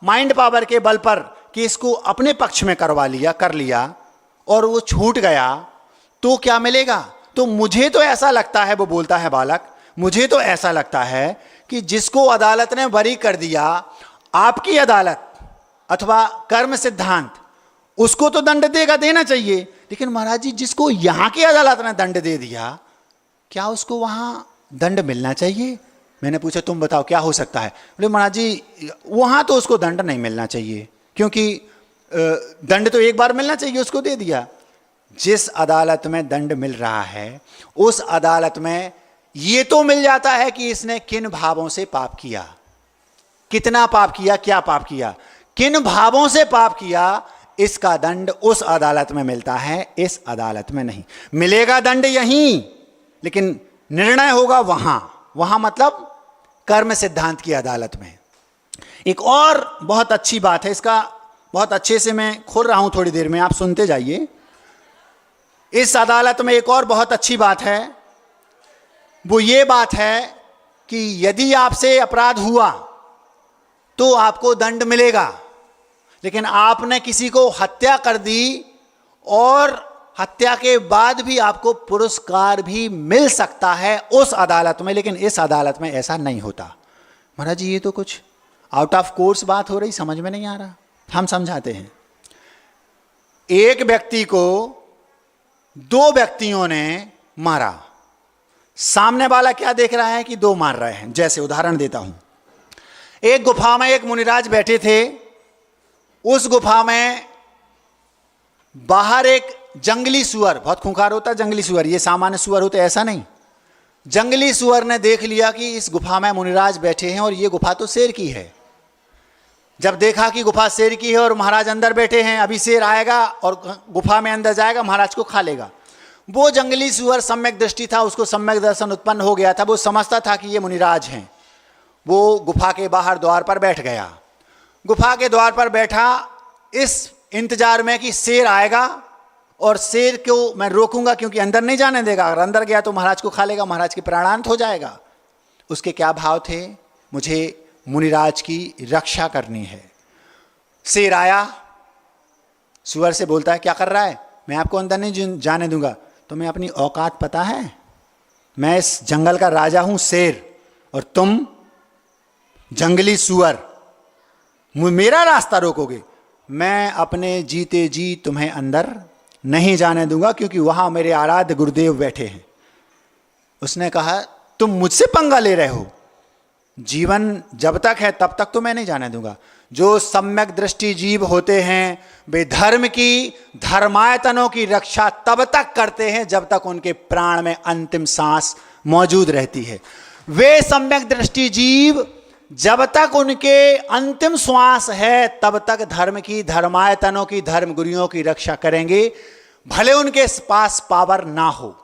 माइंड पावर के बल पर केस को अपने पक्ष में कर लिया और वो छूट गया, तो क्या मिलेगा? तो मुझे तो ऐसा लगता है, वो बोलता है बालक, मुझे तो ऐसा लगता है कि जिसको अदालत ने बरी कर दिया, आपकी अदालत अथवा कर्म सिद्धांत, उसको तो दंड देना चाहिए, लेकिन महाराज जी जिसको यहां की अदालत ने दंड दे दिया, क्या उसको वहां दंड मिलना चाहिए? मैंने पूछा तुम बताओ क्या हो सकता है? बोले महाराज जी वहां तो उसको दंड नहीं मिलना चाहिए, क्योंकि दंड तो एक बार मिलना चाहिए, उसको दे दिया। जिस अदालत में दंड मिल रहा है, उस अदालत में यह तो मिल जाता है कि इसने किन भावों से पाप किया, कितना पाप किया, क्या पाप किया, किन भावों से पाप किया, इसका दंड उस अदालत में मिलता है, इस अदालत में नहीं मिलेगा। दंड यहीं, लेकिन निर्णय होगा वहां मतलब कर्म सिद्धांत की अदालत में। एक और बहुत अच्छी बात है, इसका बहुत अच्छे से मैं खोल रहा हूं, थोड़ी देर में आप सुनते जाइए। इस अदालत में एक और बहुत अच्छी बात है, वो ये बात है कि यदि आपसे अपराध हुआ तो आपको दंड मिलेगा, लेकिन आपने किसी को हत्या कर दी और हत्या के बाद भी आपको पुरस्कार भी मिल सकता है उस अदालत में, लेकिन इस अदालत में ऐसा नहीं होता। महाराज जी ये तो कुछ आउट ऑफ कोर्स बात हो रही, समझ में नहीं आ रहा, हम समझाते हैं। एक व्यक्ति को 2 व्यक्तियों ने मारा, सामने वाला क्या देख रहा है कि 2 मार रहे हैं। जैसे उदाहरण देता हूं, एक गुफा में एक मुनिराज बैठे थे, उस गुफा में बाहर एक जंगली सुअर, बहुत खूंखार होता है जंगली सुअर, ये सामान्य सुअर होते ऐसा नहीं, जंगली सुअर ने देख लिया कि इस गुफा में मुनिराज बैठे हैं और ये गुफा तो शेर की है। जब देखा कि गुफा शेर की है और महाराज अंदर बैठे हैं, अभी शेर आएगा और गुफा में अंदर जाएगा, महाराज को खा लेगा। वो जंगली सुअर सम्यक दृष्टि था, उसको सम्यक दर्शन उत्पन्न हो गया था, वो समझता था कि ये मुनिराज हैं। वो गुफा के बाहर द्वार पर बैठ गया, गुफा के द्वार पर बैठा इस इंतजार में कि शेर आएगा और शेर को मैं रोकूंगा क्योंकि अंदर नहीं जाने देगा, अगर अंदर गया तो महाराज को खा लेगा, महाराज के प्राणांत हो जाएगा। उसके क्या भाव थे? मुझे मुनिराज की रक्षा करनी है। शेर आया, सुअर से बोलता है क्या कर रहा है? मैं आपको अंदर नहीं जाने दूंगा। तुम्हें अपनी औकात पता है? मैं इस जंगल का राजा हूं शेर, और तुम जंगली सुअर मेरा रास्ता रोकोगे? मैं अपने जीते जी तुम्हें अंदर नहीं जाने दूंगा क्योंकि वहां मेरे आराध्य गुरुदेव बैठे हैं। उसने कहा तुम मुझसे पंगा ले रहे हो, जीवन जब तक है तब तक तो मैं नहीं जाने दूंगा। जो सम्यक दृष्टि जीव होते हैं वे धर्म की, धर्मायतनों की रक्षा तब तक करते हैं जब तक उनके प्राण में अंतिम सांस मौजूद रहती है। वे सम्यक दृष्टि जीव जब तक उनके अंतिम श्वास है तब तक धर्म की, धर्मायतनों की, धर्म गुरुओं की रक्षा करेंगे, भले उनके पास पावर ना हो।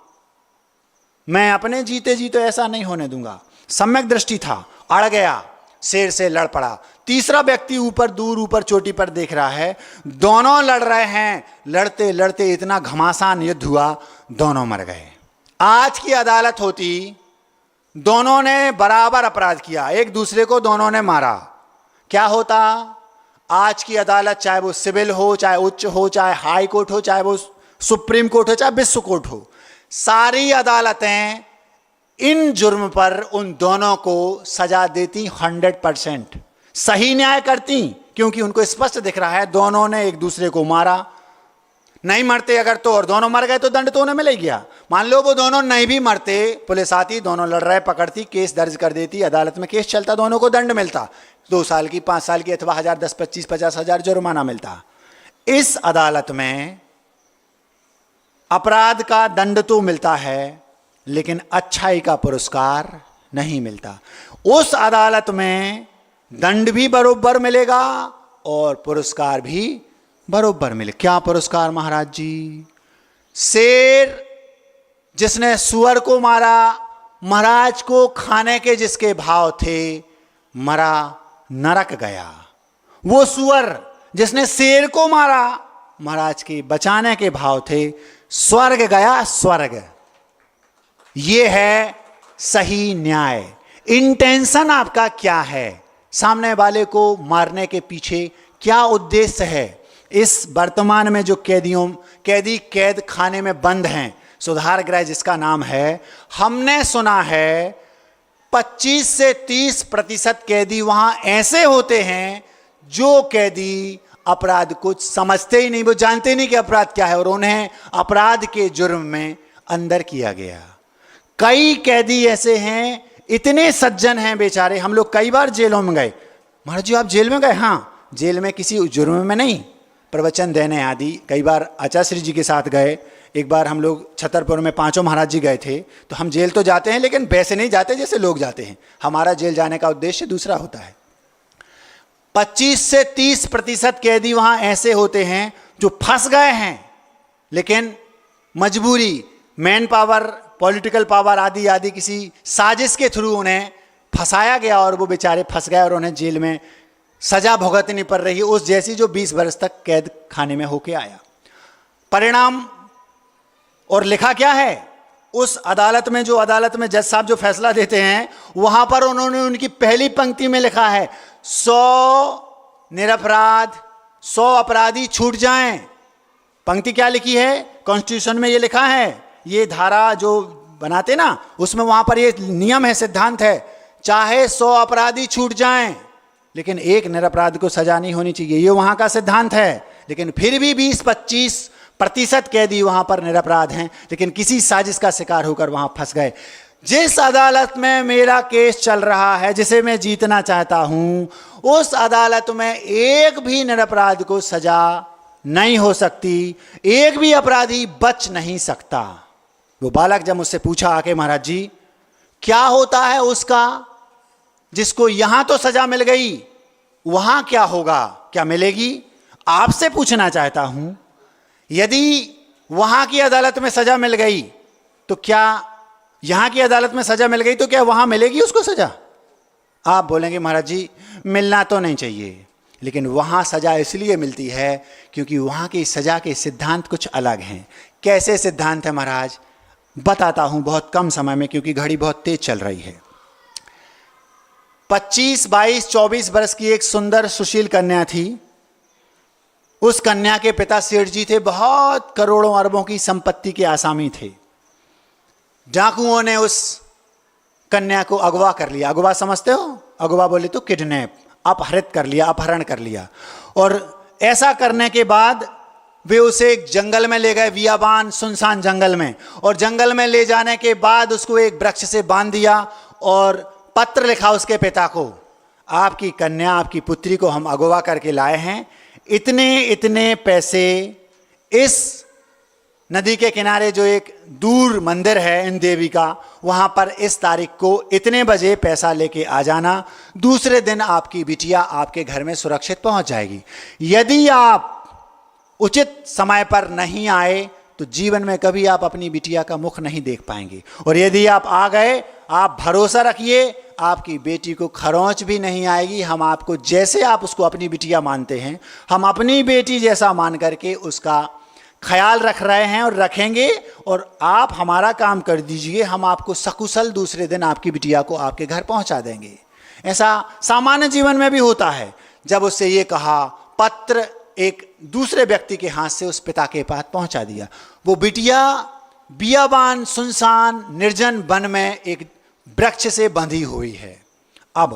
मैं अपने जीते जी तो ऐसा नहीं होने दूंगा। सम्यक दृष्टि था, अड़ गया, शेर से लड़ पड़ा। तीसरा व्यक्ति ऊपर, दूर ऊपर चोटी पर देख रहा है, दोनों लड़ रहे हैं। लड़ते लड़ते इतना घमासान युद्ध हुआ, दोनों मर गए। आज की अदालत होती, दोनों ने बराबर अपराध किया, एक दूसरे को दोनों ने मारा, क्या होता? आज की अदालत, चाहे वो सिविल हो, चाहे उच्च हो, चाहे हाई कोर्ट हो, चाहे वो सुप्रीम कोर्ट हो, चाहे विश्व कोर्ट हो, सारी अदालतें इन जुर्म पर उन दोनों को सजा देती 100%, सही न्याय करती, क्योंकि उनको स्पष्ट दिख रहा है दोनों ने एक दूसरे को मारा। नहीं मरते अगर तो, और दोनों मर गए तो दंड तो उन्हें मिल गया। मान लो वो दोनों नहीं भी मरते, पुलिस आती, दोनों लड़ रहे, पकड़ती, केस दर्ज कर देती, अदालत में केस चलता, दोनों को दंड मिलता, 2 साल की, 5 साल की, अथवा 1000, 10, 25, 50,000 जुर्माना मिलता। इस अदालत में अपराध का दंड तो मिलता है, लेकिन अच्छाई का पुरस्कार नहीं मिलता। उस अदालत में दंड भी बरोबर मिलेगा और पुरस्कार भी बरोबर मिले। क्या पुरस्कार महाराज जी? शेर जिसने सुअर को मारा, महाराज को खाने के जिसके भाव थे, मरा, नरक गया। वो सुअर जिसने शेर को मारा, महाराज के बचाने के भाव थे, स्वर्ग गया, स्वर्ग। ये है सही न्याय। इंटेंशन आपका क्या है? सामने वाले को मारने के पीछे क्या उद्देश्य है? इस वर्तमान में जो कैदी कैद खाने में बंद हैं, सुधार गृह जिसका नाम है, हमने सुना है 25 से 30% कैदी वहां ऐसे होते हैं जो कैदी अपराध को समझते ही नहीं, वो जानते नहीं कि अपराध क्या है, और उन्हें अपराध के जुर्म में अंदर किया गया। कई कैदी ऐसे हैं, इतने सज्जन हैं बेचारे, हम लोग कई बार जेलों में गए। महाराज जी आप जेल में गए? हाँ, जेल में किसी जुर्म में नहीं, प्रवचन देने आदि। कई बार आचार्य जी के साथ गए। एक बार हम लोग छतरपुर में 5 महाराज जी गए थे, तो हम जेल तो जाते हैं, लेकिन वैसे नहीं जाते जैसे लोग जाते हैं। हमारा जेल जाने का उद्देश्य दूसरा होता है। 25 से 30% कैदी वहां ऐसे होते हैं जो फंस गए हैं, लेकिन मजबूरी, मैन पावर, पॉलिटिकल पावर आदि आदि किसी साजिश के थ्रू उन्हें फंसाया गया, और वो बेचारे फंस गए और उन्हें जेल में सजा भुगतनी पड़ रही है, उस जैसी जो 20 वर्ष तक कैद खाने में होके आया। परिणाम और लिखा क्या है उस अदालत में? जो अदालत में जज साहब जो फैसला देते हैं, वहां पर उन्होंने उनकी पहली पंक्ति में लिखा है 100 निरपराध, 100 अपराधी छूट जाएं। पंक्ति क्या लिखी है? कॉन्स्टिट्यूशन में ये लिखा है, ये धारा जो बनाते ना, उसमें वहां पर ये नियम है, सिद्धांत है, चाहे 100 अपराधी छूट जाएं, लेकिन एक निरपराध को सजा नहीं होनी चाहिए। ये वहां का सिद्धांत है, लेकिन फिर भी 20-25% कैदी वहां पर निरपराध हैं, लेकिन किसी साजिश का शिकार होकर वहां फंस गए। जिस अदालत में मेरा केस चल रहा है, जिसे मैं जीतना चाहता हूं, उस अदालत में एक भी निरपराध को सजा नहीं हो सकती, एक भी अपराधी बच नहीं सकता। वो बालक जब मुझसे पूछा आके, महाराज जी क्या होता है उसका, जिसको यहां तो सजा मिल गई, वहां क्या होगा, क्या मिलेगी? आपसे पूछना चाहता हूं, यदि वहां की अदालत में सजा मिल गई तो क्या यहां की अदालत में सजा मिल गई तो क्या वहां मिलेगी उसको सजा? आप बोलेंगे महाराज जी मिलना तो नहीं चाहिए, लेकिन वहां सजा इसलिए मिलती है क्योंकि वहां की सजा के सिद्धांत कुछ अलग हैं। कैसे सिद्धांत है महाराज? बताता हूं बहुत कम समय में, क्योंकि घड़ी बहुत तेज चल रही है। 25, 22, 24 वर्ष की एक सुंदर सुशील कन्या थी। उस कन्या के पिता सेठ जी थे, बहुत करोड़ों अरबों की संपत्ति के आसामी थे। डाकुओं ने उस कन्या को अगवा कर लिया। अगवा समझते हो? अगवा बोले तो किडनैप, अपहरित कर लिया, अपहरण कर लिया। और ऐसा करने के बाद वे उसे एक जंगल में ले गए, बियाबान सुनसान जंगल में, और जंगल में ले जाने के बाद उसको एक वृक्ष से बांध दिया और पत्र लिखा उसके पिता को, आपकी कन्या, आपकी पुत्री को हम अगवा करके लाए हैं, इतने इतने पैसे इस नदी के किनारे जो एक दूर मंदिर है इन देवी का, वहां पर इस तारीख को इतने बजे पैसा लेके आ जाना, दूसरे दिन आपकी बिटिया आपके घर में सुरक्षित पहुंच जाएगी। यदि आप उचित समय पर नहीं आए तो तो जीवन में कभी आप अपनी बिटिया का मुख नहीं देख पाएंगे। और यदि आप आ गए, आप भरोसा रखिए आपकी बेटी को खरोंच भी नहीं आएगी। हम आपको जैसे आप उसको अपनी बिटिया मानते हैं, हम अपनी बेटी जैसा मान करके उसका ख्याल रख रहे हैं और रखेंगे। और आप हमारा काम कर दीजिए, हम आपको सकुशल दूसरे दिन आपकी बिटिया को आपके घर पहुंचा देंगे। ऐसा सामान्य जीवन में भी होता है। जब उससे ये कहा, पत्र एक दूसरे व्यक्ति के हाथ से उस पिता के पास पहुंचा दिया। वो बिटिया बियाबान सुनसान निर्जन वन में एक वृक्ष से बंधी हुई है। अब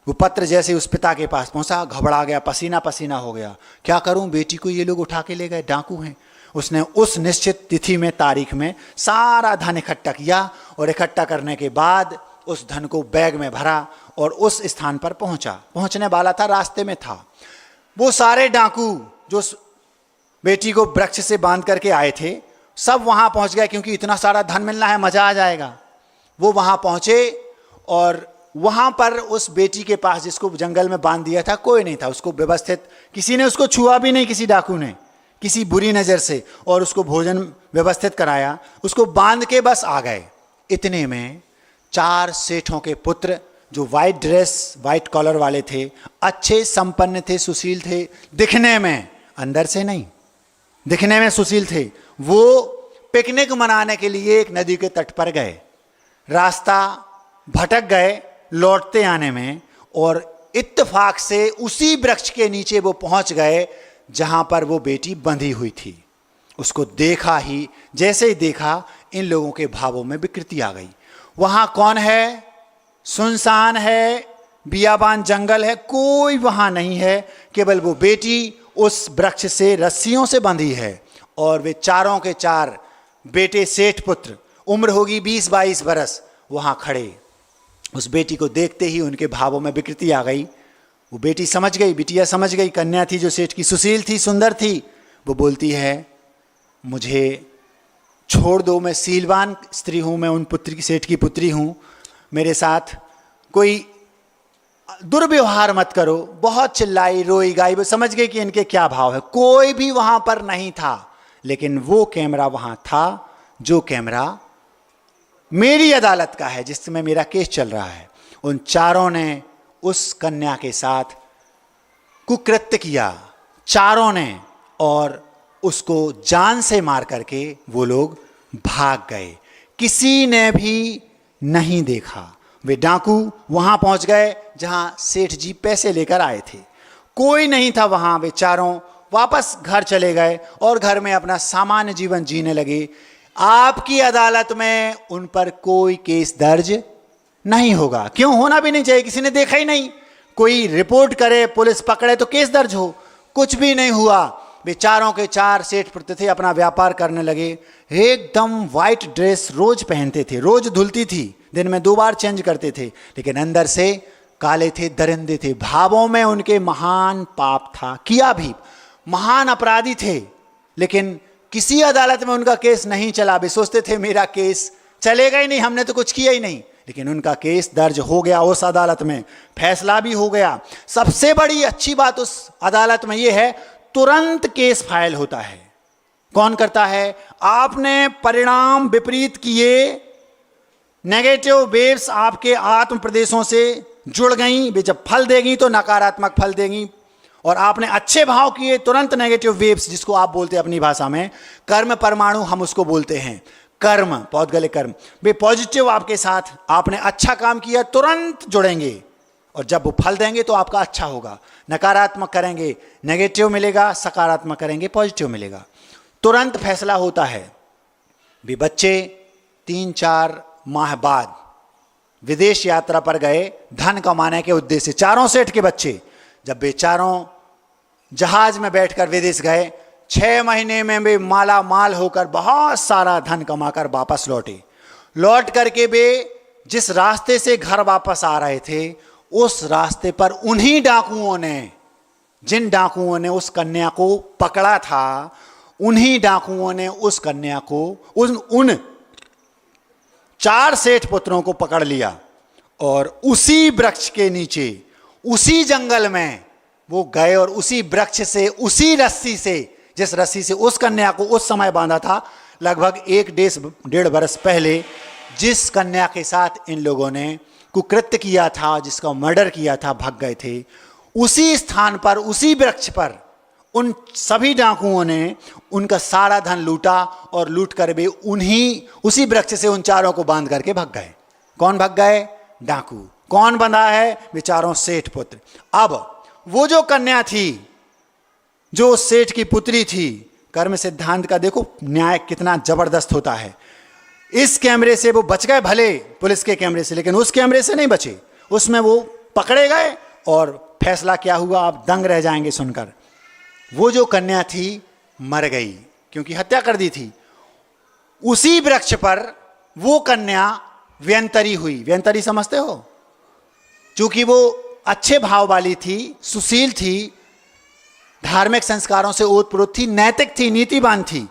वो पत्र जैसे उस पिता के पास पहुंचा, घबरा गया, पसीना पसीना हो गया। क्या करूं, बेटी को ये लोग उठा के ले गए, डाकू हैं। उसने उस निश्चित तिथि में, तारीख में सारा धन इकट्ठा किया और इकट्ठा करने के बाद उस धन को बैग में भरा और उस स्थान पर पहुंचने वाला था, रास्ते में था। वो सारे डाकू जो बेटी को वृक्ष से बांध करके आए थे, सब वहां पहुंच गए, क्योंकि इतना सारा धन मिलना है, मजा आ जाएगा। वो वहां पहुंचे और वहां पर उस बेटी के पास, जिसको जंगल में बांध दिया था, कोई नहीं था। उसको व्यवस्थित, किसी ने उसको छुआ भी नहीं, किसी डाकू ने, किसी बुरी नजर से, और उसको भोजन व्यवस्थित कराया, उसको बांध के बस आ गए। इतने में 4 सेठों के पुत्र, जो वाइट ड्रेस, वाइट कॉलर वाले थे, अच्छे संपन्न थे, सुशील थे, दिखने में, अंदर से नहीं, दिखने में सुशील थे, वो पिकनिक मनाने के लिए एक नदी के तट पर गए। रास्ता भटक गए लौटते आने में, और इत्तेफाक से उसी वृक्ष के नीचे वो पहुंच गए जहां पर वो बेटी बंधी हुई थी। उसको देखा ही, जैसे ही देखा, इन लोगों के भावों में विकृति आ गई। वहां कौन है? सुनसान है, बियाबान जंगल है, कोई वहां नहीं है, केवल वो बेटी उस वृक्ष से रस्सियों से बंधी है। और वे चारों के 4 बेटे, सेठ पुत्र, उम्र होगी 20-22 बरस, वहां खड़े। उस बेटी को देखते ही उनके भावों में विकृति आ गई। वो बेटी समझ गई, बिटिया समझ गई, कन्या थी जो सेठ की, सुशील थी, सुंदर थी। वो बोलती है, मुझे छोड़ दो, मैं शीलवान स्त्री हूं, मैं उन पुत्री की, सेठ की पुत्री हूं, मेरे साथ कोई दुर्व्यवहार मत करो। बहुत चिल्लाई, रोई, गाई। वो समझ गई कि इनके क्या भाव है। कोई भी वहां पर नहीं था, लेकिन वो कैमरा वहां था, जो कैमरा मेरी अदालत का है, जिसमें मेरा केस चल रहा है। उन चारों ने उस कन्या के साथ कुकृत्य किया, चारों ने, और उसको जान से मार करके वो लोग भाग गए। किसी ने भी नहीं देखा। वे डाकू वहां पहुंच गए जहां सेठ जी पैसे लेकर आए थे। कोई नहीं था वहां। वे चारों वापस घर चले गए और घर में अपना सामान्य जीवन जीने लगे। आपकी अदालत में उन पर कोई केस दर्ज नहीं होगा। क्यों? होना भी नहीं चाहिए, किसी ने देखा ही नहीं। कोई रिपोर्ट करे, पुलिस पकड़े तो केस दर्ज हो। कुछ भी नहीं हुआ। वे चारों के 4 सेठ पुत्र थे, अपना व्यापार करने लगे। एकदम वाइट ड्रेस रोज पहनते थे, रोज धुलती थी, दिन में 2 बार चेंज करते थे, लेकिन अंदर से काले थे, दरिंदे थे। भावों में उनके महान पाप था, किया भी, महान अपराधी थे, लेकिन किसी अदालत में उनका केस नहीं चला। वे सोचते थे मेरा केस चलेगा ही नहीं, हमने तो कुछ किया ही नहीं, लेकिन उनका केस दर्ज हो गया उस अदालत में, फैसला भी हो गया। सबसे बड़ी अच्छी बात उस अदालत में यह है, तुरंत केस फाइल होता है। कौन करता है? आपने परिणाम विपरीत किए, नेगेटिव वेव्स आपके आत्म प्रदेशों से जुड़ गई, वे जब फल देगी तो नकारात्मक फल देगी। और आपने अच्छे भाव किए, तुरंत नेगेटिव वेव्स, जिसको आप बोलते हैं अपनी भाषा में कर्म परमाणु, हम उसको बोलते हैं कर्म, पौद्गलिक कर्म। वे पॉजिटिव आपके साथ, आपने अच्छा काम किया, तुरंत जुड़ेंगे, और जब वो फल देंगे तो आपका अच्छा होगा। नकारात्मक करेंगे, नेगेटिव मिलेगा, सकारात्मक करेंगे, पॉजिटिव मिलेगा। तुरंत फैसला होता है। वे बच्चे 3-4 माह बाद विदेश यात्रा पर गए धन कमाने के उद्देश्य से। चारों सेठ के बच्चे, जब वे चारों जहाज में बैठकर विदेश गए, 6 महीने में वे माला माल होकर बहुत सारा धन कमाकर वापस लौटे। लौट करके वे जिस रास्ते से घर वापस आ रहे थे, उस रास्ते पर उन्हीं डाकुओं ने, जिन डाकुओं ने उस कन्या को पकड़ा था, उन्हीं डाकुओं ने उस कन्या को, उन 4 सेठ पुत्रों को पकड़ लिया और उसी वृक्ष के नीचे, उसी जंगल में वो गए और उसी वृक्ष से, उसी रस्सी से, जिस रस्सी से उस कन्या को उस समय बांधा था, लगभग 1-1.5 वर्ष पहले जिस कन्या के साथ इन लोगों ने कुकृत्य किया था, जिसका मर्डर किया था, भाग गए थे, उसी स्थान पर, उसी वृक्ष पर उन सभी डाकुओं ने उनका सारा धन लूटा और लूट कर भी उसी वृक्ष से उन चारों को बांध करके भाग गए। कौन भाग गए? डाकू। कौन बंधा है? बेचारों सेठ पुत्र। अब वो जो कन्या थी, जो सेठ की पुत्री थी, कर्म सिद्धांत का देखो न्याय कितना जबरदस्त होता है। इस कैमरे से वो बच गए, भले पुलिस के कैमरे से, लेकिन उस कैमरे से नहीं बचे। उसमें वो पकड़े गए और फैसला क्या हुआ आप दंग रह जाएंगे सुनकर। वो जो कन्या थी मर गई क्योंकि हत्या कर दी थी। उसी वृक्ष पर वो कन्या व्यंतरी हुई। व्यंतरी समझते हो? चूंकि वो अच्छे भाव वाली थी, सुशील थी, धार्मिक संस्कारों से ओतप्रोत थी, नैतिक थी, नीतिवान थी,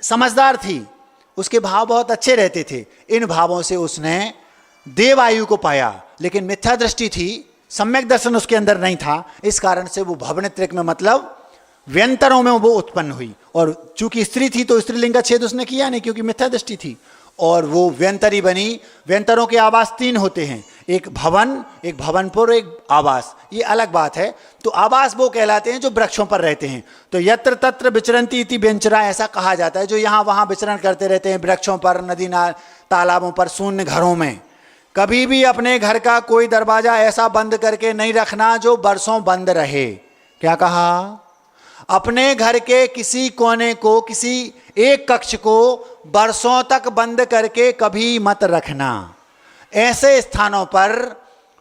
समझदार थी, उसके भाव बहुत अच्छे रहते थे। इन भावों से उसने देवायु को पाया, लेकिन मिथ्या दृष्टि थी, सम्यक दर्शन उसके अंदर नहीं था। इस कारण से वो भवनित्रिक में, मतलब व्यंतरों में वो उत्पन्न हुई। और चूंकि स्त्री थी तो स्त्रीलिंग का छेद उसने किया नहीं क्योंकि मिथ्या दृष्टि थी, और वो व्यंतरी बनी। व्यंतरों के आवास 3 होते हैं, एक भवन, एक भवनपुर, एक आवास। ये अलग बात है। तो आवास वो कहलाते हैं जो वृक्षों पर रहते हैं। तो यत्र तत्र विचरन्ति इति व्यंचरा, ऐसा कहा जाता है, जो यहाँ वहाँ विचरण करते रहते हैं, वृक्षों पर, नदी तालाबों पर, शून्य घरों में। कभी भी अपने घर का कोई दरवाजा ऐसा बंद करके नहीं रखना जो बरसों बंद रहे। क्या कहा? अपने घर के किसी कोने को, किसी एक कक्ष को बरसों तक बंद करके कभी मत रखना। ऐसे स्थानों पर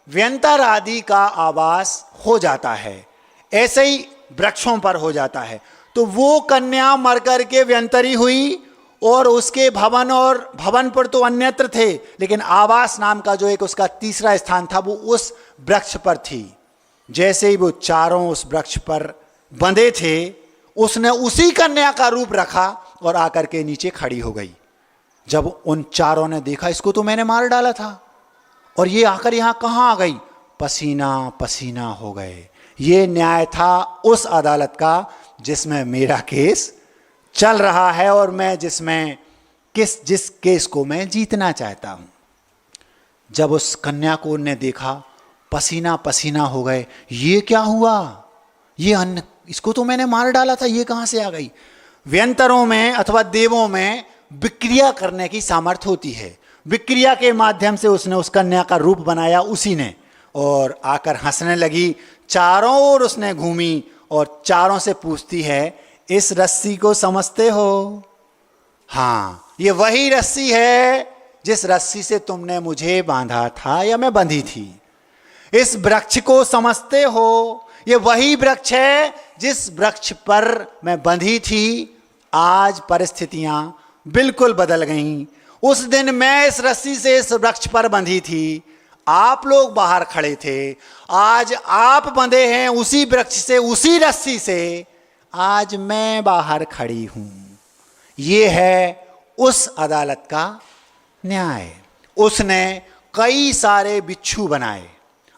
व्यंतर आदि का आवास हो जाता है, ऐसे ही वृक्षों पर हो जाता है। तो वो कन्या मर करके व्यंतरी हुई और उसके भवन और भवनपुर तो अन्यत्र थे, लेकिन आवास नाम का जो एक उसका तीसरा स्थान था वो उस वृक्ष पर थी। जैसे ही वो चारों उस वृक्ष पर बंधे थे, उसने उसी कन्या का रूप रखा और आकर के नीचे खड़ी हो गई। जब उन चारों ने देखा इसको तो मैंने मार डाला था और ये आकर यहां कहां आ गई, पसीना पसीना हो गए। ये न्याय था उस अदालत का जिसमें मेरा केस चल रहा है और मैं जिस केस को मैं जीतना चाहता हूं। जब उस कन्या को उनने देखा, पसीना पसीना हो गए। ये क्या हुआ? ये अन्न, इसको तो मैंने मार डाला था, ये कहां से आ गई? व्यंतरों में अथवा देवों में विक्रिया करने की सामर्थ्य होती है। विक्रिया के माध्यम से उसने उस कन्या का रूप बनाया उसी ने, और आकर हंसने लगी। चारों ओर उसने घूमी और चारों से पूछती है, इस रस्सी को समझते हो? हाँ, ये वही रस्सी है जिस रस्सी से तुमने मुझे बांधा था या मैं बंधी थी। इस वृक्ष को समझते हो? ये वही वृक्ष है जिस वृक्ष पर मैं बंधी थी। आज परिस्थितियां बिल्कुल बदल गईं। उस दिन मैं इस रस्सी से इस वृक्ष पर बंधी थी, आप लोग बाहर खड़े थे। आज आप बंधे हैं उसी वृक्ष से, उसी रस्सी से। आज मैं बाहर खड़ी हूं। ये है उस अदालत का न्याय। उसने कई सारे बिच्छू बनाए।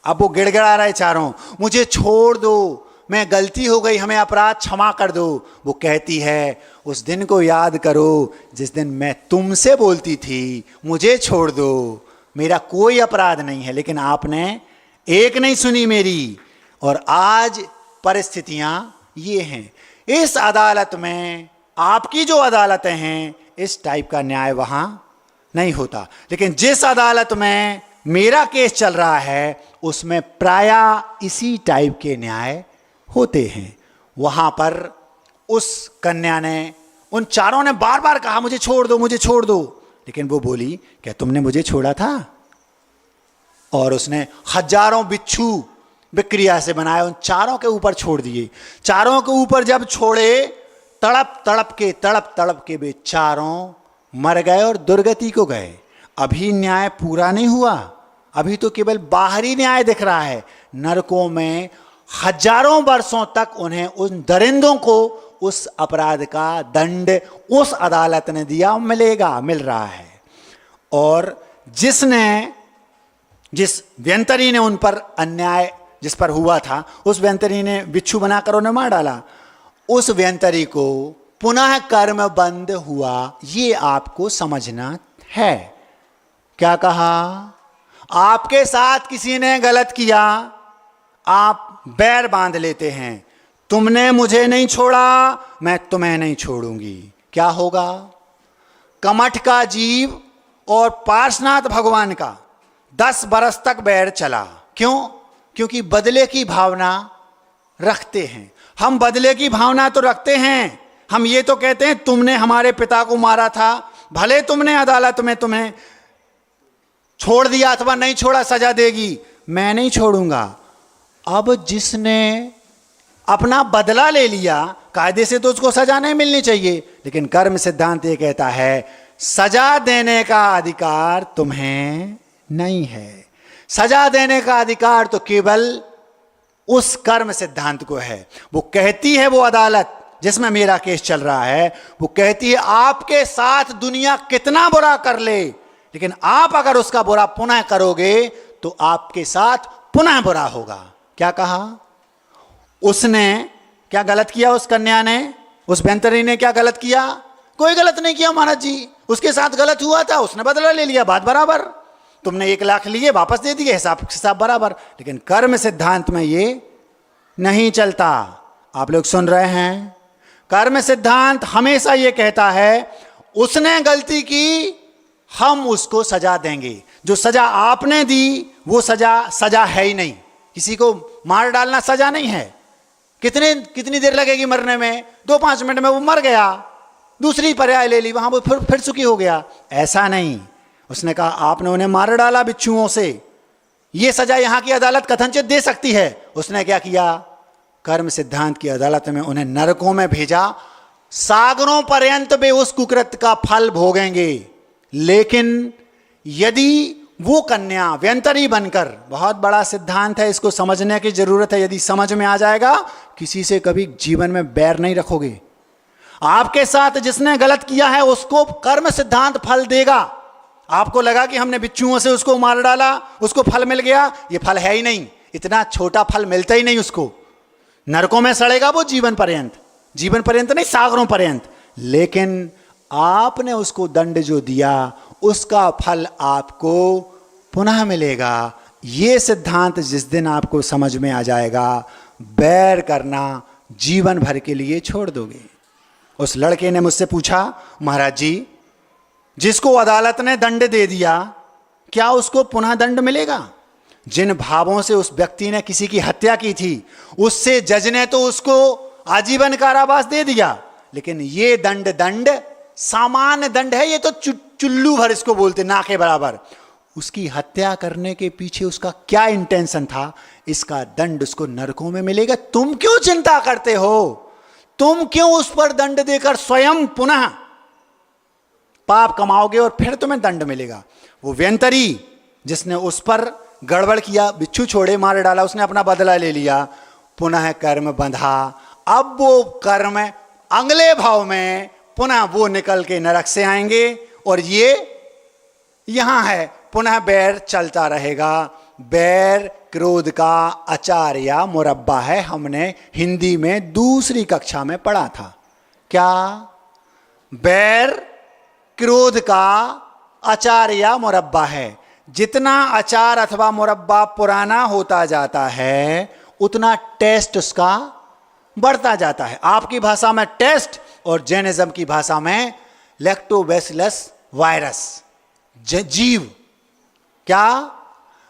अब वो गिड़गिड़ा रहे चारों, मुझे छोड़ दो, मैं गलती हो गई, हमें अपराध क्षमा कर दो। वो कहती है, उस दिन को याद करो जिस दिन मैं तुमसे बोलती थी मुझे छोड़ दो, मेरा कोई अपराध नहीं है, लेकिन आपने एक नहीं सुनी मेरी, और आज परिस्थितियां ये हैं। इस अदालत में, आपकी जो अदालतें हैं, इस टाइप का न्याय वहां नहीं होता। लेकिन जिस अदालत में मेरा केस चल रहा है उसमें प्रायः इसी टाइप के न्याय होते हैं। वहां पर उस कन्या ने, उन चारों ने बार बार कहा मुझे छोड़ दो, मुझे छोड़ दो, लेकिन वो बोली क्या तुमने मुझे छोड़ा था? और उसने हजारों बिच्छू विक्रिया से बनाए, उन चारों के ऊपर छोड़ दिए। चारों के ऊपर जब छोड़े, तड़प तड़प के वे चारों मर गए और दुर्गति को गए। अभी न्याय पूरा नहीं हुआ, अभी तो केवल बाहरी न्याय दिख रहा है। नरकों में हजारों वर्षों तक उन्हें, उन दरिंदों को उस अपराध का दंड उस अदालत ने दिया, मिल रहा है। और जिस व्यंतरी ने उन पर अन्याय जिस पर हुआ था, उस व्यंतरी ने बिच्छू बनाकर उन्हें मार डाला। उस व्यंतरी को पुनः कर्म बंद हुआ, ये आपको समझना है। क्या कहा? आपके साथ किसी ने गलत किया, आप बैर बांध लेते हैं, तुमने मुझे नहीं छोड़ा, मैं तुम्हें नहीं छोड़ूंगी। क्या होगा? कमठ का जीव और पार्श्वनाथ भगवान का 10 बरस तक बैर चला। क्यों? क्योंकि बदले की भावना रखते हैं। हम बदले की भावना तो रखते हैं, हम ये तो कहते हैं तुमने हमारे पिता को मारा था, भले तुमने अदालत में तुम्हें छोड़ दिया अथवा नहीं छोड़ा, सजा देगी, मैं नहीं छोड़ूंगा। अब जिसने अपना बदला ले लिया, कायदे से तो उसको सजा नहीं मिलनी चाहिए, लेकिन कर्म सिद्धांत ये कहता है सजा देने का अधिकार तुम्हें नहीं है। सजा देने का अधिकार तो केवल उस कर्म सिद्धांत को है। वो कहती है, वो अदालत जिसमें मेरा केस चल रहा है, वो कहती है आपके साथ दुनिया कितना बुरा कर ले, लेकिन आप अगर उसका बुरा पुनः करोगे तो आपके साथ पुनः बुरा होगा। क्या कहा? उसने क्या गलत किया? उस कन्या ने, उस व्यंतरी ने क्या गलत किया? कोई गलत नहीं किया महाराज जी, उसके साथ गलत हुआ था, उसने बदला ले लिया, बात बराबर। तुमने 1 लाख लिए, वापस दे दिए, हिसाब बराबर। लेकिन कर्म सिद्धांत में ये नहीं चलता। आप लोग सुन रहे हैं? कर्म सिद्धांत हमेशा ये कहता है उसने गलती की, हम उसको सजा देंगे। जो सजा आपने दी वो सजा है ही नहीं। किसी को मार डालना सजा नहीं है। कितनी देर लगेगी मरने में? 2-5 मिनट में वो मर गया, दूसरी पर्याय ले ली, वहां वो फिर सुखी हो गया। ऐसा नहीं। उसने कहा आपने उन्हें मार डाला बिच्छुओं से, ये सजा यहां की अदालत कथनचित दे सकती है। उसने क्या किया? कर्म सिद्धांत की अदालत में उन्हें नरकों में भेजा। सागरों पर्यंत वे उस कुकृत्य का फल भोगेंगे। लेकिन यदि वो कन्या व्यंतरी बनकर, बहुत बड़ा सिद्धांत है, इसको समझने की जरूरत है। यदि समझ में आ जाएगा, किसी से कभी जीवन में बैर नहीं रखोगे। आपके साथ जिसने गलत किया है उसको कर्म सिद्धांत फल देगा। आपको लगा कि हमने बिच्छुओं से उसको मार डाला, उसको फल मिल गया, ये फल है ही नहीं। इतना छोटा फल मिलता ही नहीं उसको। नरकों में सड़ेगा वो जीवन पर्यंत नहीं, सागरों पर्यंत। लेकिन आपने उसको दंड जो दिया, उसका फल आपको पुनः मिलेगा। ये सिद्धांत जिस दिन आपको समझ में आ जाएगा, बैर करना जीवन भर के लिए छोड़ दोगे। उस लड़के ने मुझसे पूछा, महाराज जी, जिसको अदालत ने दंड दे दिया, क्या उसको पुनः दंड मिलेगा? जिन भावों से उस व्यक्ति ने किसी की हत्या की थी, उससे जज ने तो उसको आजीवन कारावास दे दिया, लेकिन ये दंड सामान्य दंड है। ये तो चुल्लू भर इसको बोलते, ना के बराबर। उसकी हत्या करने के पीछे उसका क्या इंटेंशन था, इसका दंड उसको नरकों में मिलेगा। तुम क्यों चिंता करते हो? तुम क्यों उस पर दंड देकर स्वयं पुनः पाप कमाओगे और फिर तुम्हें दंड मिलेगा? वो व्यंतरी जिसने उस पर गड़बड़ किया, बिच्छू छोड़े, मार डाला, उसने अपना बदला ले लिया, पुनः कर्म बंधा। अब वो कर्म अगले भाव में पुनः वो निकल के नरक से आएंगे, और ये यहां है, पुनः बैर चलता रहेगा। बैर क्रोध का अचार या मुरब्बा है। हमने हिंदी में दूसरी कक्षा में पढ़ा था। क्या? बैर क्रोध का अचार या मुरब्बा है। जितना अचार अथवा मुरब्बा पुराना होता जाता है, उतना टेस्ट उसका बढ़ता जाता है। आपकी भाषा में टेस्ट और जैनिज्म की भाषा में लैक्टोबैसिलस वायरस, जीव। क्या?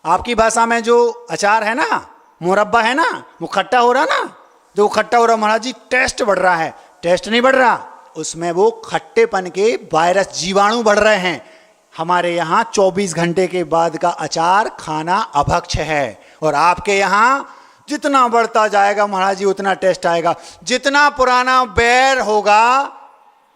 आपकी भाषा में जो अचार है ना, मुरब्बा है ना, वो खट्टा हो रहा ना, जो खट्टा हो रहा, महाराज जी टेस्ट बढ़ रहा है। टेस्ट नहीं बढ़ रहा, उसमें वो खट्टेपन के वायरस, जीवाणु बढ़ रहे हैं। हमारे यहाँ 24 घंटे के बाद का अचार खाना अभक्ष है, और आपके यहाँ जितना बढ़ता जाएगा महाराज जी उतना टेस्ट आएगा। जितना पुराना बैर होगा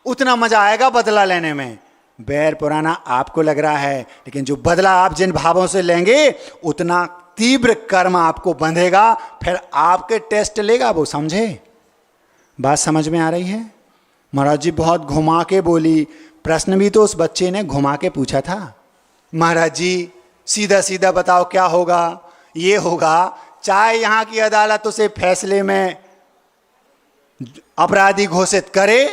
उतना मजा आएगा बदला लेने में। बैर पुराना आपको लग रहा है, लेकिन जो बदला आप जिन भावों से लेंगे, उतना तीव्र कर्म आपको बंधेगा, फिर आपके टेस्ट लेगा वो। समझे? बात समझ में आ रही है? महाराज जी बहुत घुमा के बोली। प्रश्न भी तो उस बच्चे ने घुमा के पूछा था। महाराज जी सीधा सीधा बताओ क्या होगा? ये होगा, चाहे यहाँ की अदालत उसे फैसले में अपराधी घोषित करे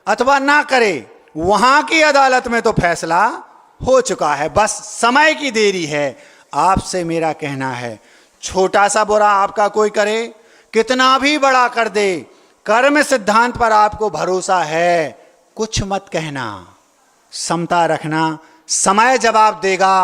अथवा ना करे, वहां की अदालत में तो फैसला हो चुका है, बस समय की देरी है। आपसे मेरा कहना है, छोटा सा बुरा आपका कोई करे, कितना भी बड़ा कर दे, कर्म सिद्धांत पर आपको भरोसा है, कुछ मत कहना, समता रखना, समय जवाब देगा,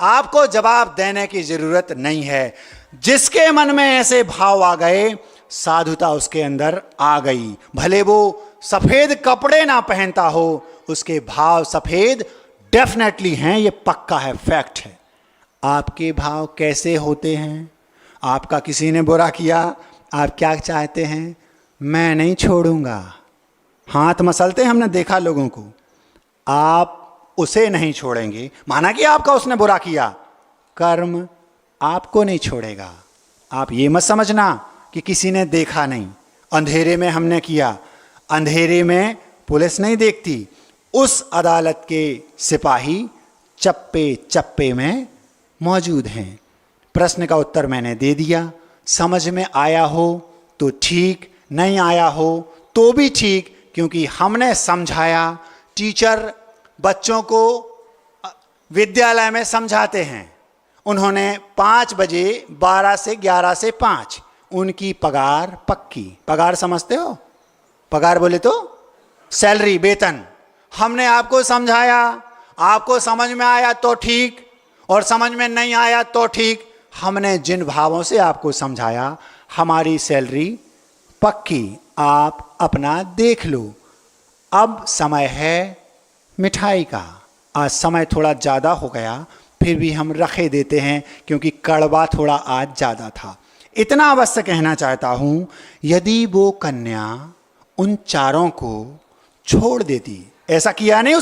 आपको जवाब देने की जरूरत नहीं है। जिसके मन में ऐसे भाव आ गए, साधुता उसके अंदर आ गई, भले वो सफेद कपड़े ना पहनता हो, उसके भाव सफेद डेफिनेटली हैं, ये पक्का है, फैक्ट है। आपके भाव कैसे होते हैं? आपका किसी ने बुरा किया, आप क्या चाहते हैं? मैं नहीं छोड़ूंगा, हाथ मसलते हमने देखा लोगों को। आप उसे नहीं छोड़ेंगे, माना कि आपका उसने बुरा किया, कर्म आपको नहीं छोड़ेगा। आप ये मत समझना कि किसी ने देखा नहीं, अंधेरे में हमने किया, अंधेरे में पुलिस नहीं देखती, उस अदालत के सिपाही चप्पे चप्पे में मौजूद हैं। प्रश्न का उत्तर मैंने दे दिया, समझ में आया हो तो ठीक, नहीं आया हो तो भी ठीक, क्योंकि हमने समझाया। टीचर बच्चों को विद्यालय में समझाते हैं, उन्होंने 5 बजे 12 से 11 से 5 उनकी पगार पक्की। पगार समझते हो? पगार बोले तो सैलरी, वेतन। हमने आपको समझाया, आपको समझ में आया तो ठीक, और समझ में नहीं आया तो ठीक। हमने जिन भावों से आपको समझाया, हमारी सैलरी पक्की, आप अपना देख लो। अब समय है मिठाई का। आज समय थोड़ा ज़्यादा हो गया, फिर भी हम रखे देते हैं क्योंकि कड़वा थोड़ा आज ज़्यादा था। इतना अवश्य कहना चाहता हूँ, यदि वो कन्या उन चारों को छोड़ देती, ऐसा किया नहीं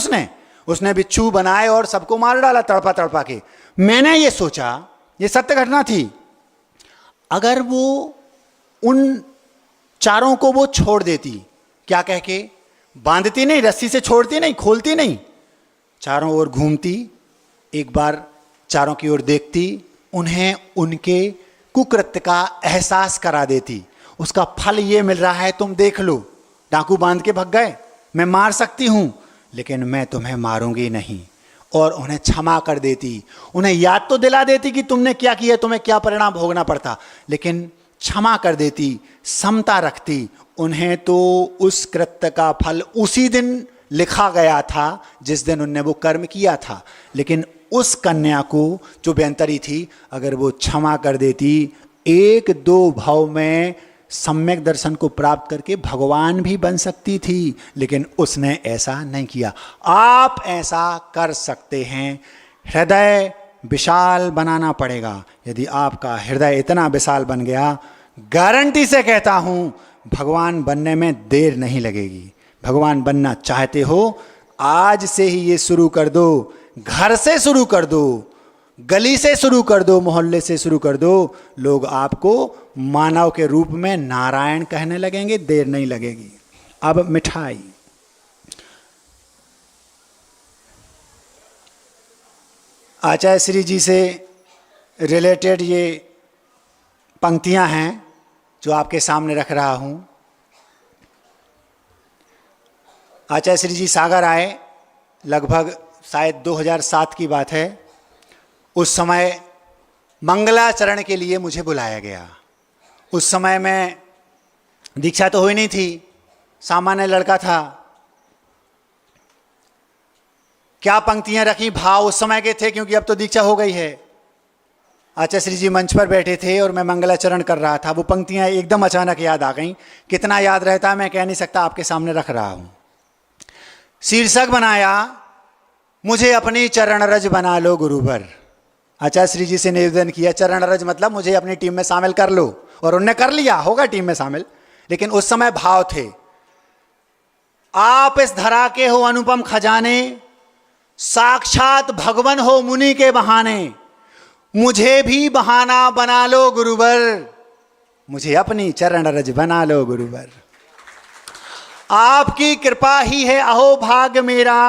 उसने बिच्छू बनाए और सबको मार डाला तड़पा तड़पा के। मैंने ये सोचा, ये सत्य घटना थी, अगर वो उन चारों को वो छोड़ देती, क्या कह के? बांधती नहीं, रस्सी से छोड़ती नहीं, खोलती नहीं, चारों ओर घूमती, एक बार चारों की ओर देखती, उन्हें उनके कुकृत्य का एहसास करा देती। उसका फल ये मिल रहा है, तुम देख लो, डाकू बांध के भग गए, मैं मार सकती हूं लेकिन मैं तुम्हें मारूंगी नहीं, और उन्हें क्षमा कर देती, उन्हें याद तो दिला देती कि तुमने क्या किया, तुम्हें क्या परिणाम भोगना पड़ता, लेकिन क्षमा कर देती, समता रखती। उन्हें तो उस कृत्य का फल उसी दिन लिखा गया था जिस दिन उनने वो कर्म किया था, लेकिन उस कन्या को जो बेअंतरी थी, अगर वो क्षमा कर देती, 1-2 भाव में सम्यक दर्शन को प्राप्त करके भगवान भी बन सकती थी, लेकिन उसने ऐसा नहीं किया। आप ऐसा कर सकते हैं, हृदय विशाल बनाना पड़ेगा। यदि आपका हृदय इतना विशाल बन गया, गारंटी से कहता हूं, भगवान बनने में देर नहीं लगेगी। भगवान बनना चाहते हो, आज से ही ये शुरू कर दो, घर से शुरू कर दो, गली से शुरू कर दो, मोहल्ले से शुरू कर दो, लोग आपको मानव के रूप में नारायण कहने लगेंगे, देर नहीं लगेगी। अब मिठाई, आचार्य श्री जी से रिलेटेड ये पंक्तियां हैं जो आपके सामने रख रहा हूं। आचार्य श्री जी सागर आए, लगभग शायद 2007 की बात है। उस समय मंगलाचरण के लिए मुझे बुलाया गया। उस समय मैं, दीक्षा तो हुई नहीं थी, सामान्य लड़का था। क्या पंक्तियां रखी, भाव उस समय के थे, क्योंकि अब तो दीक्षा हो गई है। आचार्य श्री जी मंच पर बैठे थे और मैं मंगलाचरण कर रहा था। वो पंक्तियां एकदम अचानक याद आ गईं। कितना याद रहता है मैं कह नहीं सकता, आपके सामने रख रहा हूं। शीर्षक बनाया, मुझे अपनी चरण रज बना लो गुरुवर। आचार्य श्री जी से निवेदन किया, चरण रज मतलब मुझे अपनी टीम में शामिल कर लो, और उन्होंने कर लिया, होगा टीम में शामिल। लेकिन उस समय भाव थे, आप इस धरा के हो अनुपम खजाने, साक्षात भगवान हो मुनि के बहाने, मुझे भी बहाना बना लो गुरुवर, मुझे अपनी चरण रज बना लो गुरुवर। आपकी कृपा ही है अहो भाग्य मेरा,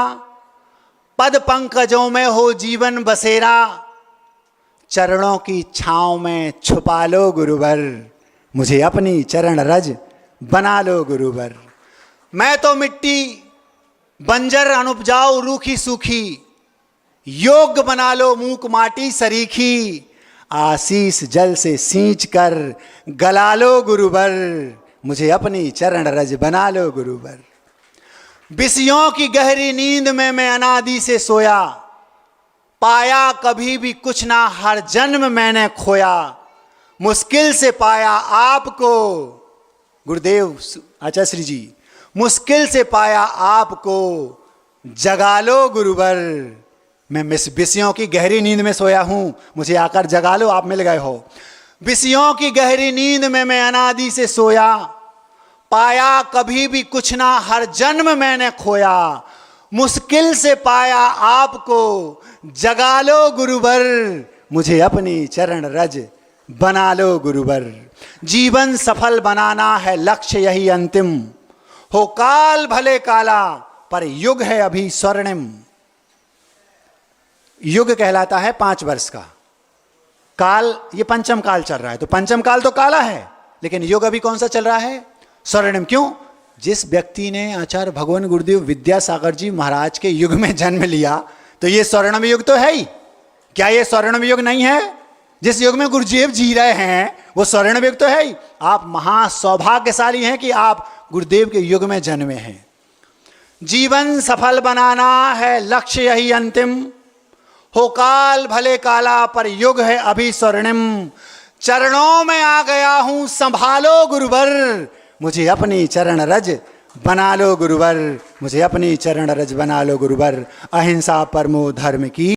पद पंकजों में हो जीवन बसेरा, चरणों की छांव में छुपा लो गुरुवर, मुझे अपनी चरण रज बना लो गुरुवर। मैं तो मिट्टी बंजर अनुपजाऊ रूखी सूखी, योग्य बना लो मूक माटी सरीखी, आशीष जल से सींच कर गला लो गुरुवर, मुझे अपनी चरण रज बना लो गुरुवर। विषयों की गहरी नींद में मैं अनादि से सोया, पाया कभी भी कुछ ना हर जन्म मैंने खोया, मुश्किल से पाया आपको गुरुदेव आचार्य श्री जी, मुश्किल से पाया आपको जगा लो गुरुवर। मैं विषयों की गहरी नींद में सोया हूं, मुझे आकर जगा लो, आप मिल गए हो। विषयों की गहरी नींद में मैं अनादि से सोया, पाया कभी भी कुछ ना हर जन्म मैंने खोया, मुश्किल से पाया आपको जगा लो गुरुवर, मुझे अपनी चरण रज बना लो गुरुवर। जीवन सफल बनाना है लक्ष्य यही अंतिम, हो काल भले काला पर युग है अभी स्वर्णिम। युग कहलाता है 5 वर्ष का काल, ये पंचम काल चल रहा है, तो पंचम काल तो काला है, लेकिन युग अभी कौन सा चल रहा है? स्वर्णिम। क्यों? जिस व्यक्ति ने आचार्य भगवान गुरुदेव विद्यासागर जी महाराज के युग में जन्म लिया, तो ये स्वर्णिम युग तो है ही। क्या ये स्वर्णिम युग नहीं है? जिस युग में गुरुदेव जी रहे हैं वो स्वर्णिम युग तो है ही। आप महासौभाग्यशाली हैं कि आप गुरुदेव के युग में जन्मे हैं। जीवन सफल बनाना है लक्ष्य यही अंतिम, हो काल भले काला पर युग है अभी स्वर्णिम। चरणों में आ गया हूं संभालो गुरुवर, मुझे अपनी चरण रज बना लो गुरुवर, मुझे अपनी चरण रज बना लो गुरुवर। अहिंसा परमो धर्म की